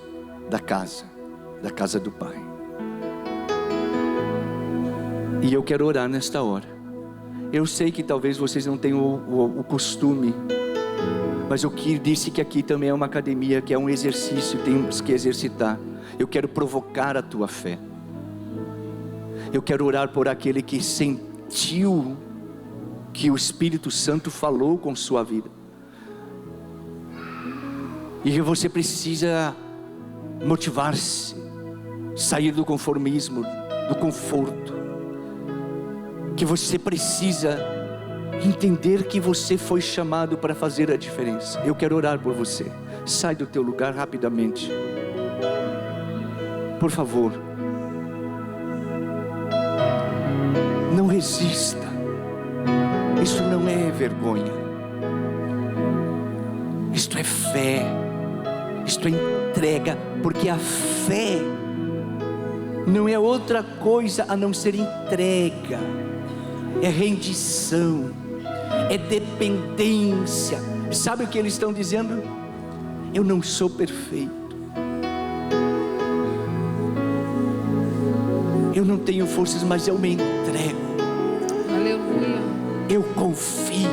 da casa do Pai, e eu quero orar nesta hora. Eu sei que talvez vocês não tenham o costume, mas eu disse que aqui também é uma academia, que é um exercício, temos que exercitar. Eu quero provocar a tua fé. Eu quero orar por aquele que sentiu que o Espírito Santo falou com sua vida, e que você precisa motivar-se, sair do conformismo, do conforto, que você precisa entender que você foi chamado para fazer a diferença. Eu quero orar por você. Sai do teu lugar rapidamente, por favor. Não resista. Isso não é vergonha, isto é fé, isto é entrega, porque a fé não é outra coisa a não ser entrega, é rendição, é dependência. Sabe o que eles estão dizendo? Eu não sou perfeito, eu não tenho forças, mas eu me entrego. Aleluia. Eu confio,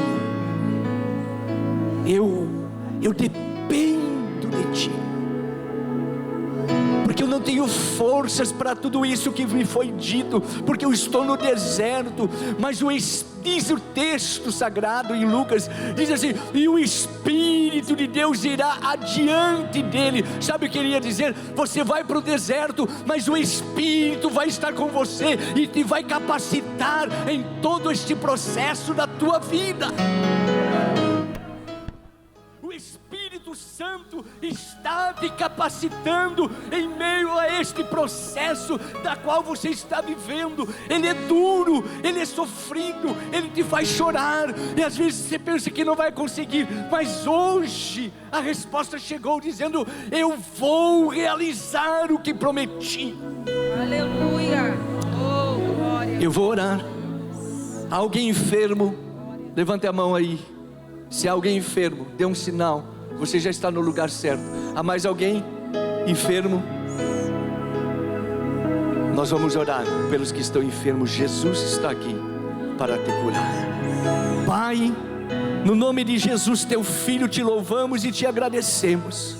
eu dependo de Ti, porque eu não tenho forças para tudo isso que me foi dito, porque eu estou no deserto. Mas diz o texto sagrado em Lucas, diz assim: e o Espírito de Deus irá adiante dele. Sabe o que ele ia dizer? Você vai para o deserto, mas o Espírito vai estar com você e te vai capacitar em todo este processo da tua vida. O Espírito Santo está te capacitando em meio a este processo da qual você está vivendo. Ele é duro, ele é sofrido, ele te faz chorar, e às vezes você pensa que não vai conseguir, mas hoje a resposta chegou dizendo: eu vou realizar o que prometi. Aleluia. Oh, glória. Eu vou orar. Alguém enfermo, levante a mão aí. Se há alguém enfermo, dê um sinal, você já está no lugar certo. Há mais alguém enfermo? Nós vamos orar pelos que estão enfermos. Jesus está aqui para te curar. Pai, no nome de Jesus, teu Filho, te louvamos e te agradecemos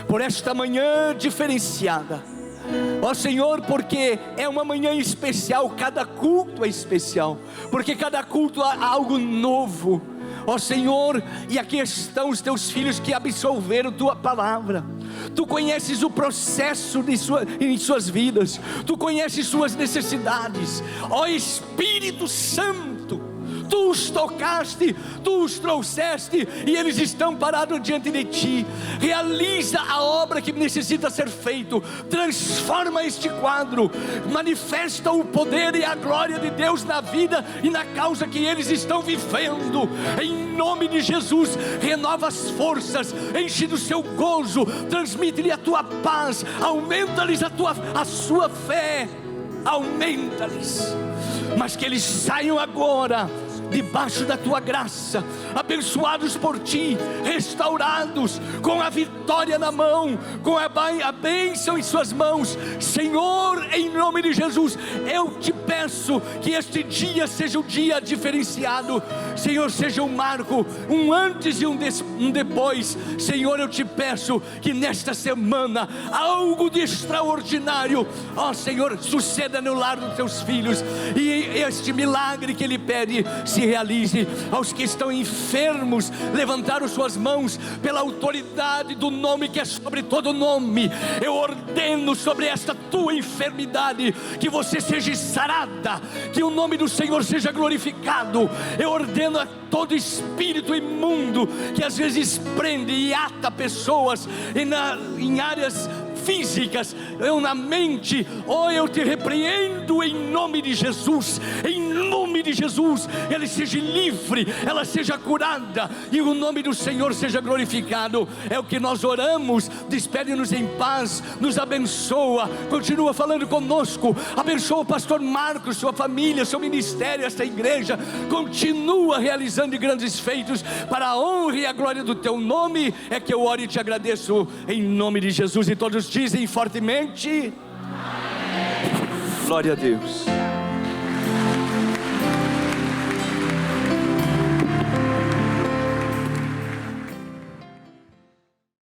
por esta manhã diferenciada. Ó Senhor, porque é uma manhã especial, cada culto é especial, porque cada culto há algo novo. Ó Senhor, e aqui estão os teus filhos que absolveram tua palavra. Tu conheces o processo em suas vidas, tu conheces suas necessidades. Ó Espírito Santo, tu os tocaste, tu os trouxeste, e eles estão parados diante de ti. Realiza a obra que necessita ser feito, transforma este quadro, manifesta o poder e a glória de Deus na vida e na causa que eles estão vivendo. Em nome de Jesus, renova as forças, enche do seu gozo, transmite-lhe a tua paz, aumenta-lhes a sua fé, aumenta-lhes. mas que eles saiam agora debaixo da tua graça, abençoados por ti, restaurados, com a vitória na mão, com a bênção em suas mãos. Senhor, em nome de Jesus, eu te peço que este dia seja um dia diferenciado. Senhor, seja um marco, um antes e um depois. Senhor, eu te peço que nesta semana algo de extraordinário, ó Senhor, suceda no lar dos teus filhos, e este milagre que Ele pede se realize. Aos que estão enfermos, levantaram suas mãos pela autoridade do nome que é sobre todo nome. Eu ordeno sobre esta tua enfermidade que você seja sarada, que o nome do Senhor seja glorificado. Eu ordeno a todo espírito imundo que às vezes prende e ata pessoas em áreas físicas, eu na mente, eu te repreendo em nome de Jesus, em nome de Jesus. Ele seja livre, ela seja curada, e o nome do Senhor seja glorificado. É o que nós oramos. Despede-nos em paz, nos abençoa, continua falando conosco, abençoa o pastor Marcos, sua família, seu ministério, esta igreja, continua realizando grandes feitos, para a honra e a glória do teu nome, é que eu oro e te agradeço, em nome de Jesus. E todos dizem fortemente: glória a Deus.